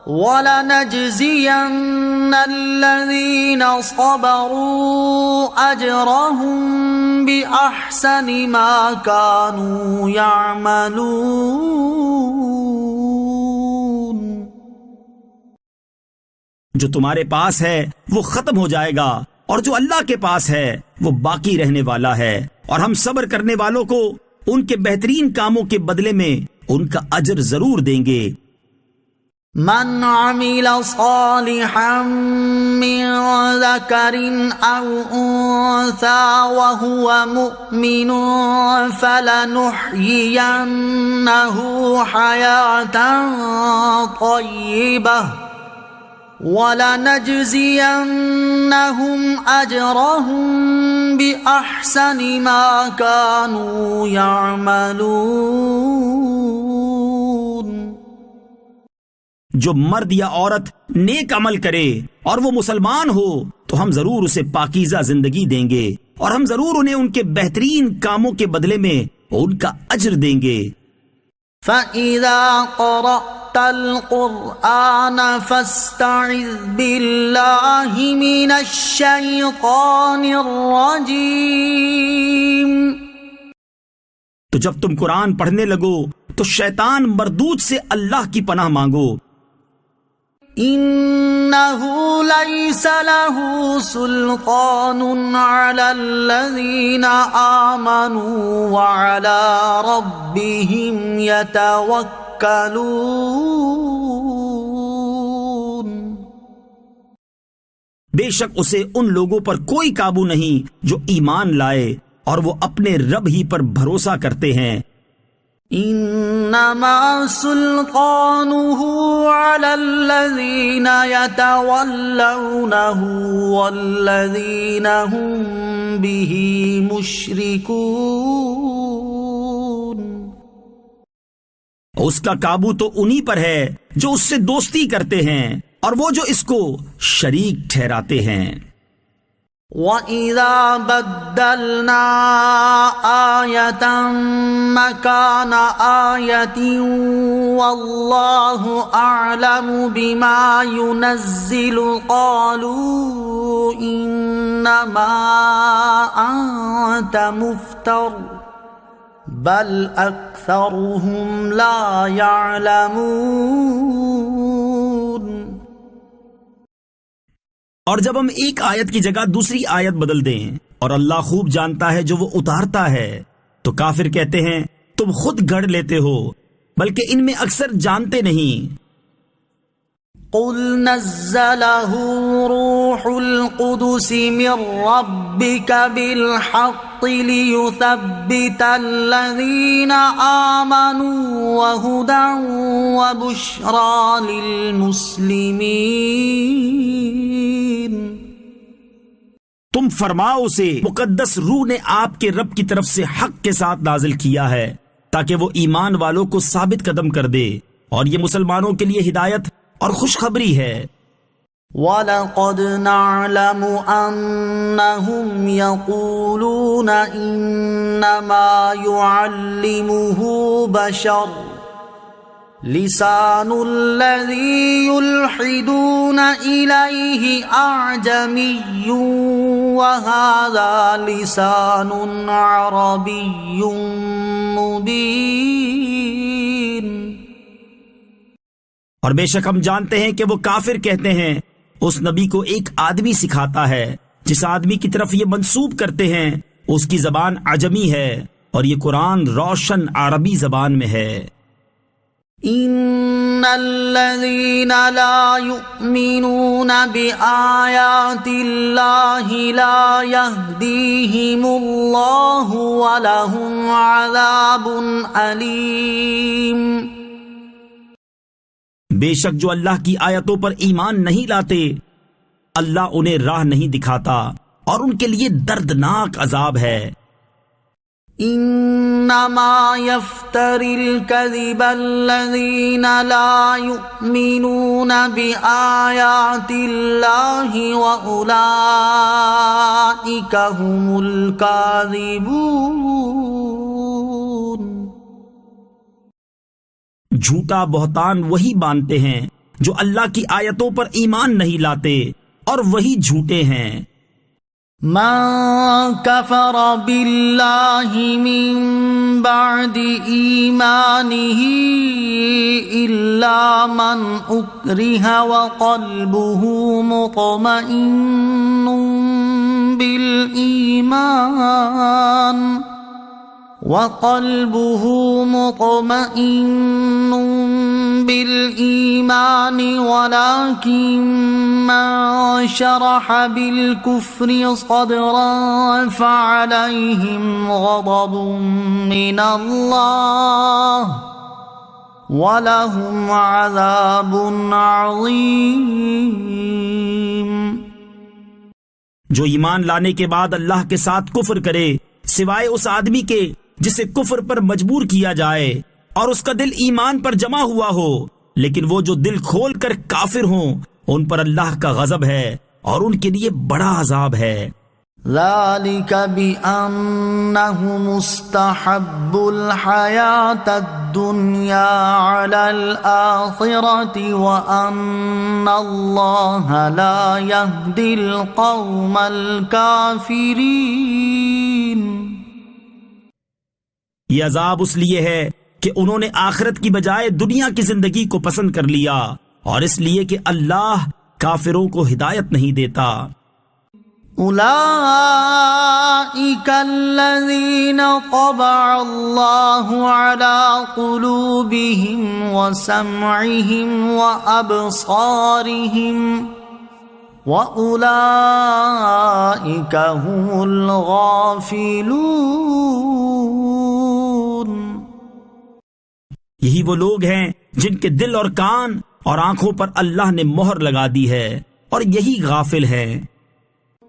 وَلَنَجْزِيَنَّ الَّذِينَ صَبَرُوا أَجْرَهُمْ بِأَحْسَنِ مَا كَانُوا يَعْمَلُونَ۔ جو تمہارے پاس ہے وہ ختم ہو جائے گا، اور جو اللہ کے پاس ہے وہ باقی رہنے والا ہے، اور ہم صبر کرنے والوں کو ان کے بہترین کاموں کے بدلے میں ان کا اجر ضرور دیں گے۔ من عمل صالحا من ذكر أو أنثى وهو مؤمن فلنحيينه حياة طيبة ولنجزينهم أجرهم بأحسن ما كانوا يعملون۔ جو مرد یا عورت نیک عمل کرے اور وہ مسلمان ہو تو ہم ضرور اسے پاکیزہ زندگی دیں گے، اور ہم ضرور انہیں ان کے بہترین کاموں کے بدلے میں ان کا اجر دیں گے۔ فَإِذَا قَرَأْتَ الْقُرْآنَ فَاسْتَعِذْ بِاللَّهِ مِنَ الشَّيْطَانِ الرَّجِيمِ۔ تو جب تم قرآن پڑھنے لگو تو شیطان مردود سے اللہ کی پناہ مانگو۔ إِنَّهُ لَيْسَ لَهُ سُلْطَانٌ عَلَى الَّذِينَ آمَنُوا وَعَلَى رَبِّهِمْ يَتَوَكَّلُونَ۔ بے شک اسے ان لوگوں پر کوئی قابو نہیں جو ایمان لائے اور وہ اپنے رب ہی پر بھروسہ کرتے ہیں۔ انما سلطانه على الذين يتولونه والذين هم به مشركون۔ اس کا قابو تو انہی پر ہے جو اس سے دوستی کرتے ہیں اور وہ جو اس کو شریک ٹھہراتے ہیں۔ وَإِذَا بَدَّلْنَا آيَةً مَكَانَ آيَةٍ وَاللَّهُ أَعْلَمُ بِمَا يُنَزِّلُ قَالُوا إِنَّمَا أَنْتَ مُفْتَرٍ بَلْ أَكْثَرُهُمْ لَا يَعْلَمُونَ۔ اور جب ہم ایک آیت کی جگہ دوسری آیت بدل دیں اور اللہ خوب جانتا ہے جو وہ اتارتا ہے، تو کافر کہتے ہیں تم خود گھڑ لیتے ہو، بلکہ ان میں اکثر جانتے نہیں۔ قل نزله روح القدس من ربك بالحق ليثبت الذين آمنوا وهدى وبشرى للمسلمين۔ تم فرماؤ اسے مقدس روح نے آپ کے رب کی طرف سے حق کے ساتھ نازل کیا ہے تاکہ وہ ایمان والوں کو ثابت قدم کر دے، اور یہ مسلمانوں کے لیے ہدایت اور خوشخبری ہے۔ وَلَقَدْ نَعْلَمُ أَنَّهُمْ يَقُولُونَ إِنَّمَا يُعَلِّمُهُ بَشَرٌ لِسَانُ الَّذِي يُلْحِدُونَ إِلَيْهِ أَعْجَمِيٌّ وَهَذَا لِسَانٌ عَرَبِيٌّ مُبِينٌ۔ اور بے شک ہم جانتے ہیں کہ وہ کافر کہتے ہیں اس نبی کو ایک آدمی سکھاتا ہے، جس آدمی کی طرف یہ منسوب کرتے ہیں اس کی زبان عجمی ہے، اور یہ قرآن روشن عربی زبان میں ہے۔ ان الذين لا يؤمنون بآيات الله لا يهديهم الله ولهم عذاب أليم۔ بے شک جو اللہ کی آیتوں پر ایمان نہیں لاتے اللہ انہیں راہ نہیں دکھاتا، اور ان کے لیے دردناک عذاب ہے۔ انما يفتري الكذب الذين لا يؤمنون بآيات الله واولئك هم الكاذبون. جھوٹا بہتان وہی باندھتے ہیں جو اللہ کی آیتوں پر ایمان نہیں لاتے، اور وہی جھوٹے ہیں. من كفر بالله من بعد إيمانه إلا من أكره وقلبه مطمئن بالإيمان ولكن من شرح بالكفر صدرا فعليهم غضب من الله وَلَهُمْ عَذَابٌ عَظِيمٌ. جو ایمان لانے کے بعد اللہ کے ساتھ کفر کرے سوائے اس آدمی کے جسے کفر پر مجبور کیا جائے اور اس کا دل ایمان پر جمع ہوا ہو، لیکن وہ جو دل کھول کر کافر ہوں ان پر اللہ کا غضب ہے اور ان کے لیے بڑا عذاب ہے. ذَلِكَ بِأَنَّهُمُ اسْتَحَبُّوا الْحَيَاةَ الدُّنْيَا عَلَى الْآخِرَةِ وَأَنَّ اللَّهَ لَا يَهْدِي الْقَوْمَ الْكَافِرِينَ. یہ عذاب اس لیے ہے کہ انہوں نے آخرت کی بجائے دنیا کی زندگی کو پسند کر لیا، اور اس لیے کہ اللہ کافروں کو ہدایت نہیں دیتا. اولئک الذین طبع اللہ علی قلوبہم وسمعہم وابصارہم واولئک هم الغافلون. یہی وہ لوگ ہیں جن کے دل اور کان اور آنکھوں پر اللہ نے مہر لگا دی ہے، اور یہی غافل ہیں.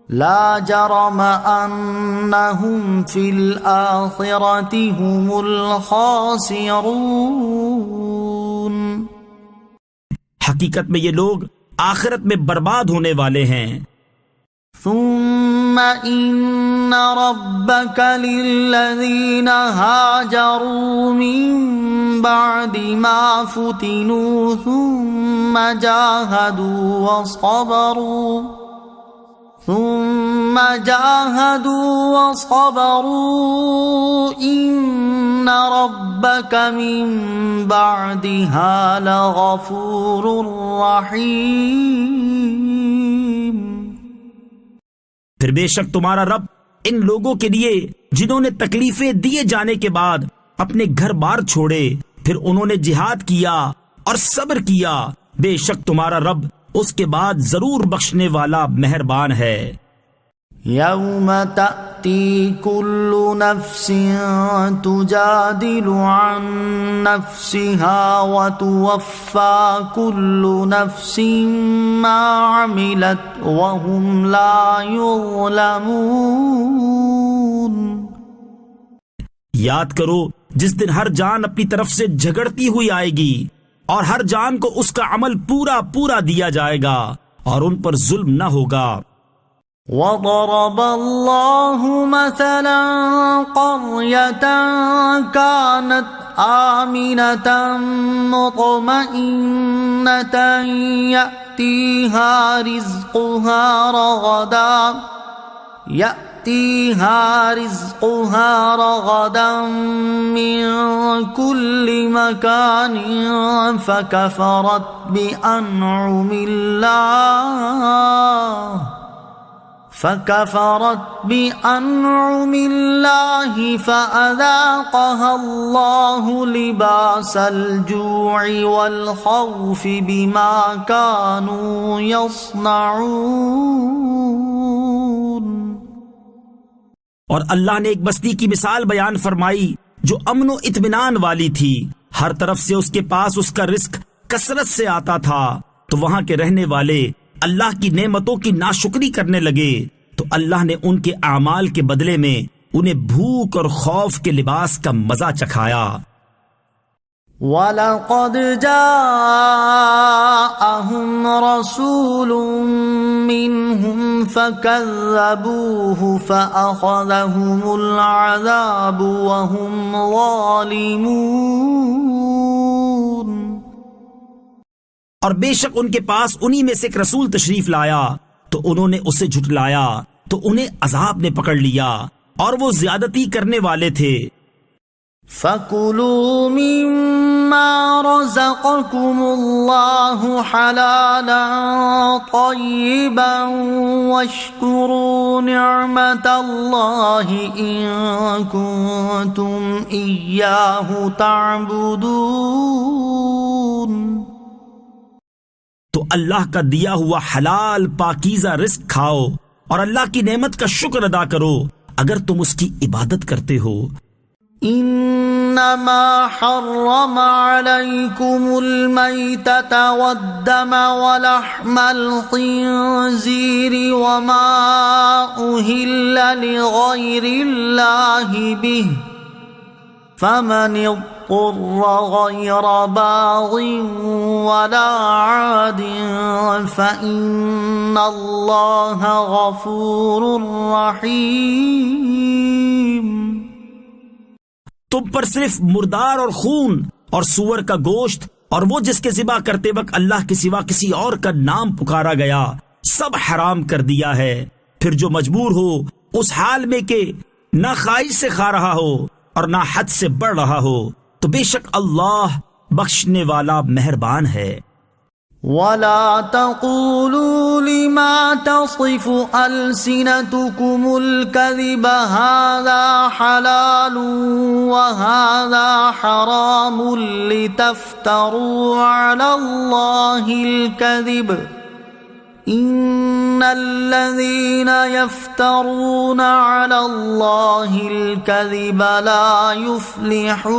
لا جرم انہم فی الآخرۃ هم الخاسرون. حقیقت میں یہ لوگ آخرت میں برباد ہونے والے ہیں. ثم ان ربک للذین ہاجروا من بعد ما فتنوا ثم جاہدوا وصبروا ان ربک من بعدها لغفور رحیم. پھر بے شک تمہارا رب ان لوگوں کے لیے جنہوں نے تکلیفیں دیے جانے کے بعد اپنے گھر بار چھوڑے، پھر انہوں نے جہاد کیا اور صبر کیا، بے شک تمہارا رب اس کے بعد ضرور بخشنے والا مہربان ہے. یوم تأتی کل نفس تجادل عن نفسها وتوفى كل نفس ما عملت وهم لا يظلمون. یاد کرو جس دن ہر جان اپنی طرف سے جھگڑتی ہوئی آئے گی، اور ہر جان کو اس کا عمل پورا پورا دیا جائے گا، اور ان پر ظلم نہ ہوگا. وَضَرَبَ اللَّهُ مَثَلًا قَرْيَةً كَانَتْ آمِنَةً مُطْمَئِنَّةً يَأْتِيهَا رِزْقُهَا رَغَدًا مِّن كُلِّ مَكَانٍ فَكَفَرَتْ بِأَنْعُمِ اللَّهِ فَأَذَاقَهَا اللَّهُ لِبَاسَ الْجُوعِ وَالْخَوْفِ بِمَا كَانُوا يَصْنَعُونَ. اور اللہ نے ایک بستی کی مثال بیان فرمائی جو امن و اطمینان والی تھی، ہر طرف سے اس کے پاس اس کا رزق کثرت سے آتا تھا، تو وہاں کے رہنے والے اللہ کی نعمتوں کی ناشکری کرنے لگے، تو اللہ نے ان کے اعمال کے بدلے میں انہیں بھوک اور خوف کے لباس کا مزہ چکھایا۔ وَلَقَدْ جَاءَهُمْ رَسُولٌ مِّنْهُمْ فَكَذَّبُوهُ فَأَخَذَهُمُ الْعَذَابُ وَهُمْ ظَالِمُونَ۔ اور بے شک ان کے پاس انہی میں سے ایک رسول تشریف لایا تو انہوں نے اسے جھٹلایا تو انہیں عذاب نے پکڑ لیا اور وہ زیادتی کرنے والے تھے۔ فَكُلُوا مِمَّا رَزَقَكُمُ اللَّهُ حَلَالًا طَيِّبًا وَاشْكُرُوا نِعْمَةَ اللَّهِ إِن كُنتُمْ إِيَّاهُ تَعْبُدُونَ۔ تو اللہ کا دیا ہوا حلال پاکیزہ رزق کھاؤ اور اللہ کی نعمت کا شکر ادا کرو اگر تم اس کی عبادت کرتے ہو۔ انما حرم عليكم الميتة والدم ولحم الخنزير وما أهل لغير الله به فمن اضطر غير باغ ولا عاد فإن الله غفور رحيم۔ تم پر صرف مردار اور خون اور سور کا گوشت اور وہ جس کے ذبح کرتے وقت اللہ کے سوا کسی اور کا نام پکارا گیا سب حرام کر دیا ہے۔ پھر جو مجبور ہو اس حال میں کہ نہ خواہش سے کھا رہا ہو اور نہ حد سے بڑھ رہا ہو تو بے شک اللہ بخشنے والا مہربان ہے۔ وَلَا تَقُولُوا لِمَا تَصِفُ أَلْسِنَتُكُمُ الْكَذِبَ هَذَا حَلَالٌ وَهَذَا حَرَامٌ لِتَفْتَرُوا عَلَى اللَّهِ الْكَذِبَ إِنَّ الَّذِينَ يَفْتَرُونَ عَلَى اللَّهِ الْكَذِبَ لَا يُفْلِحُونَ۔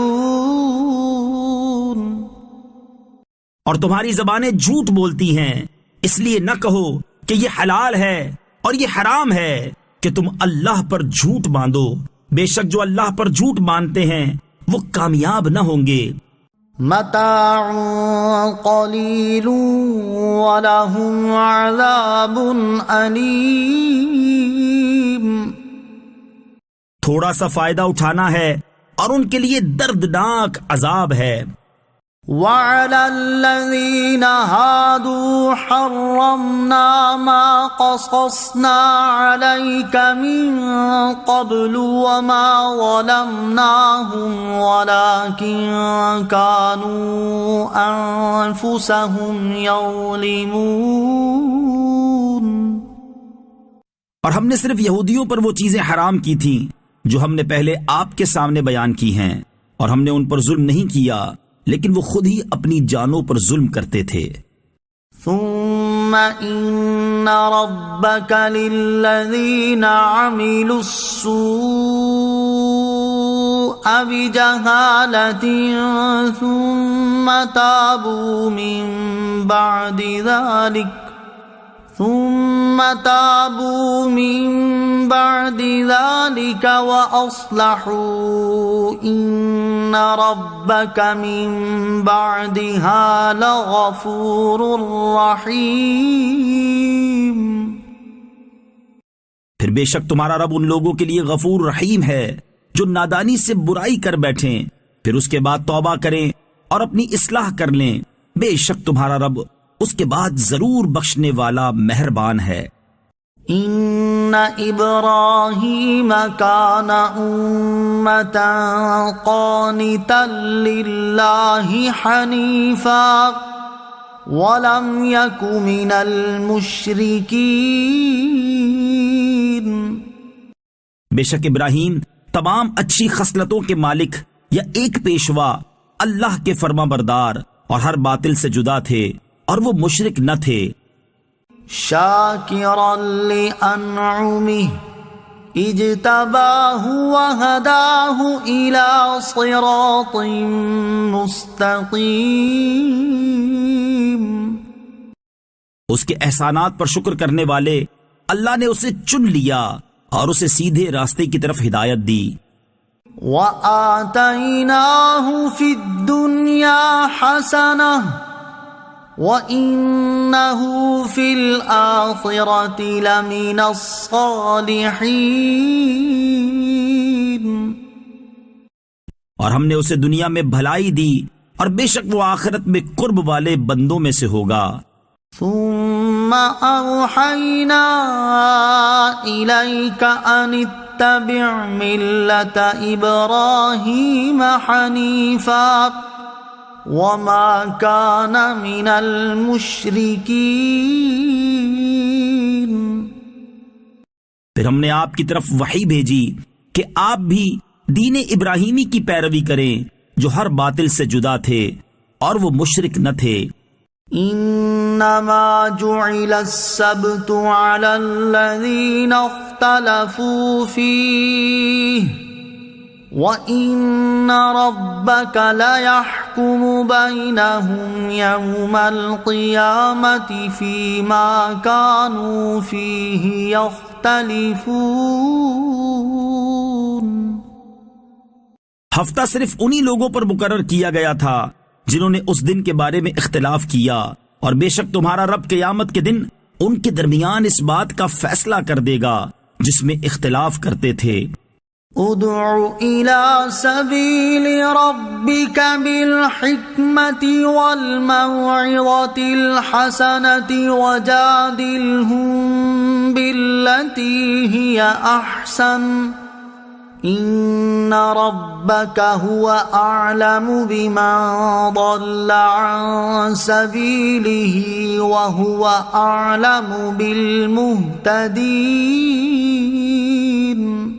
اور تمہاری زبانیں جھوٹ بولتی ہیں، اس لیے نہ کہو کہ یہ حلال ہے اور یہ حرام ہے کہ تم اللہ پر جھوٹ باندھو، بے شک جو اللہ پر جھوٹ باندھتے ہیں وہ کامیاب نہ ہوں گے۔ متاع قلیل ولہم عذاب علیم۔ تھوڑا سا فائدہ اٹھانا ہے اور ان کے لیے دردناک عذاب ہے۔ وَعَلَى الَّذِينَ هَادُوا حَرَّمْنَا مَا قَصَصْنَا عَلَيْكَ مِن قَبْلُ وَمَا ظَلَمْنَاهُمْ وَلَكِن كَانُوا أَنفُسَهُمْ يَظْلِمُونَ۔ اور ہم نے صرف یہودیوں پر وہ چیزیں حرام کی تھیں جو ہم نے پہلے آپ کے سامنے بیان کی ہیں، اور ہم نے ان پر ظلم نہیں کیا لیکن وہ خود ہی اپنی جانوں پر ظلم کرتے تھے۔ ثم ان ربك للذين عملوا السوء بجهالة ثم تابوا من بعد ذلك وأصلحوا إن ربك من بعدها لغفور رحيم۔ پھر بے شک تمہارا رب ان لوگوں کے لیے غفور رحیم ہے جو نادانی سے برائی کر بیٹھیں پھر اس کے بعد توبہ کریں اور اپنی اصلاح کر لیں، بے شک تمہارا رب اس کے بعد ضرور بخشنے والا مہربان ہے۔ ان ابراہیم کان امۃ قانتا للہ حنیفا ولم یک من المشرکین۔ بے شک ابراہیم تمام اچھی خصلتوں کے مالک یا ایک پیشوا، اللہ کے فرما بردار اور ہر باطل سے جدا تھے اور وہ مشرک نہ تھے۔ شاکرا لانعمہ اجتباہ وہداہ الی صراط مستقیم۔ اس کے احسانات پر شکر کرنے والے اللہ نے اسے چن لیا اور اسے سیدھے راستے کی طرف ہدایت دی۔ وَآتَيْنَاهُ فِي الدُّنْيَا حَسَنَةً وَإِنَّهُ فِي الْآخِرَةِ لَمِنَ الصَّالِحِينَ۔ اور ہم نے اسے دنیا میں بھلائی دی اور بے شک وہ آخرت میں قرب والے بندوں میں سے ہوگا۔ ثم أوحينا إليك أن اتبع ملة إبراهيم حنيفا وما كان من المشركين۔ پھر ہم نے آپ کی طرف وحی بھیجی کہ آپ بھی دین ابراہیمی کی پیروی کریں جو ہر باطل سے جدا تھے اور وہ مشرک نہ تھے۔ انما جعل السبت على الذين اختلفوا فيه وان ربك ليحكم بينهم يوم القيامة فيما كانوا فيه يختلفون۔ ہفتہ صرف انہی لوگوں پر مقرر کیا گیا تھا جنہوں نے اس دن کے بارے میں اختلاف کیا، اور بے شک تمہارا رب قیامت کے دن ان کے درمیان اس بات کا فیصلہ کر دے گا جس میں اختلاف کرتے تھے۔ ادع الى سبيل ربك بالحكمة والموعظة الحسنة وجادلهم بالتي هي احسن ان ربك هو اعلم بمن ضل عن سبيله وهو اعلم بالمهتدين۔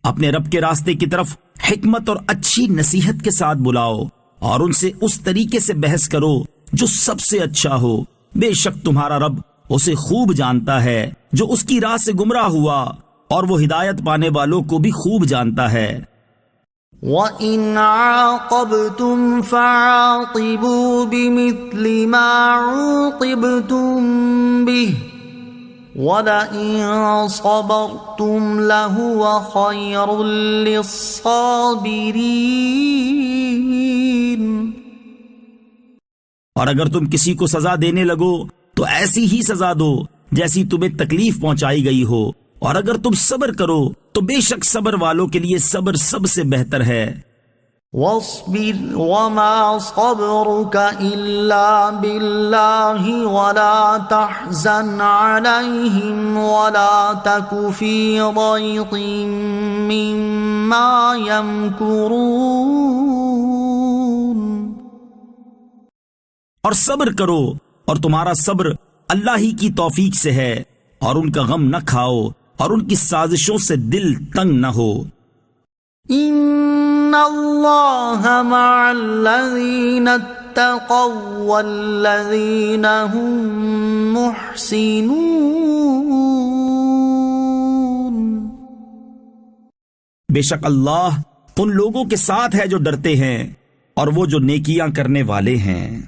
اپنے رب کے راستے کی طرف حکمت اور اچھی نصیحت کے ساتھ بلاؤ اور ان سے اس طریقے سے بحث کرو جو سب سے اچھا ہو، بے شک تمہارا رب اسے خوب جانتا ہے جو اس کی راہ سے گمراہ ہوا، اور وہ ہدایت پانے والوں کو بھی خوب جانتا ہے۔ وَإِنْ عَاقَبْتُمْ فَعَاقِبُوا بِمِثْلِ مَا عُوقِبْتُمْ بِهِ وَلَئِنْ صَبَرْتُمْ لَهُوَ خَيْرٌ لِلصَّابِرِينَ۔ اور اگر تم کسی کو سزا دینے لگو تو ایسی ہی سزا دو جیسی تمہیں تکلیف پہنچائی گئی ہو، اور اگر تم صبر کرو تو بے شک صبر والوں کے لیے صبر سب سے بہتر ہے۔ وَاصْبِرْ وَمَا صَبْرُكَ إِلَّا بِاللَّهِ وَلَا تَحْزَنْ عَلَيْهِمْ وَلَا تَكُ فِي ضَيْقٍ مِّمَّا يَمْكُرُونَ۔ اور صبر کرو، اور تمہارا صبر اللہ ہی کی توفیق سے ہے، اور ان کا غم نہ کھاؤ اور ان کی سازشوں سے دل تنگ نہ ہو۔ ان اللہ مع الذین اتقوا والذین هم محسنون۔ بے شک اللہ ان لوگوں کے ساتھ ہے جو ڈرتے ہیں اور وہ جو نیکیاں کرنے والے ہیں۔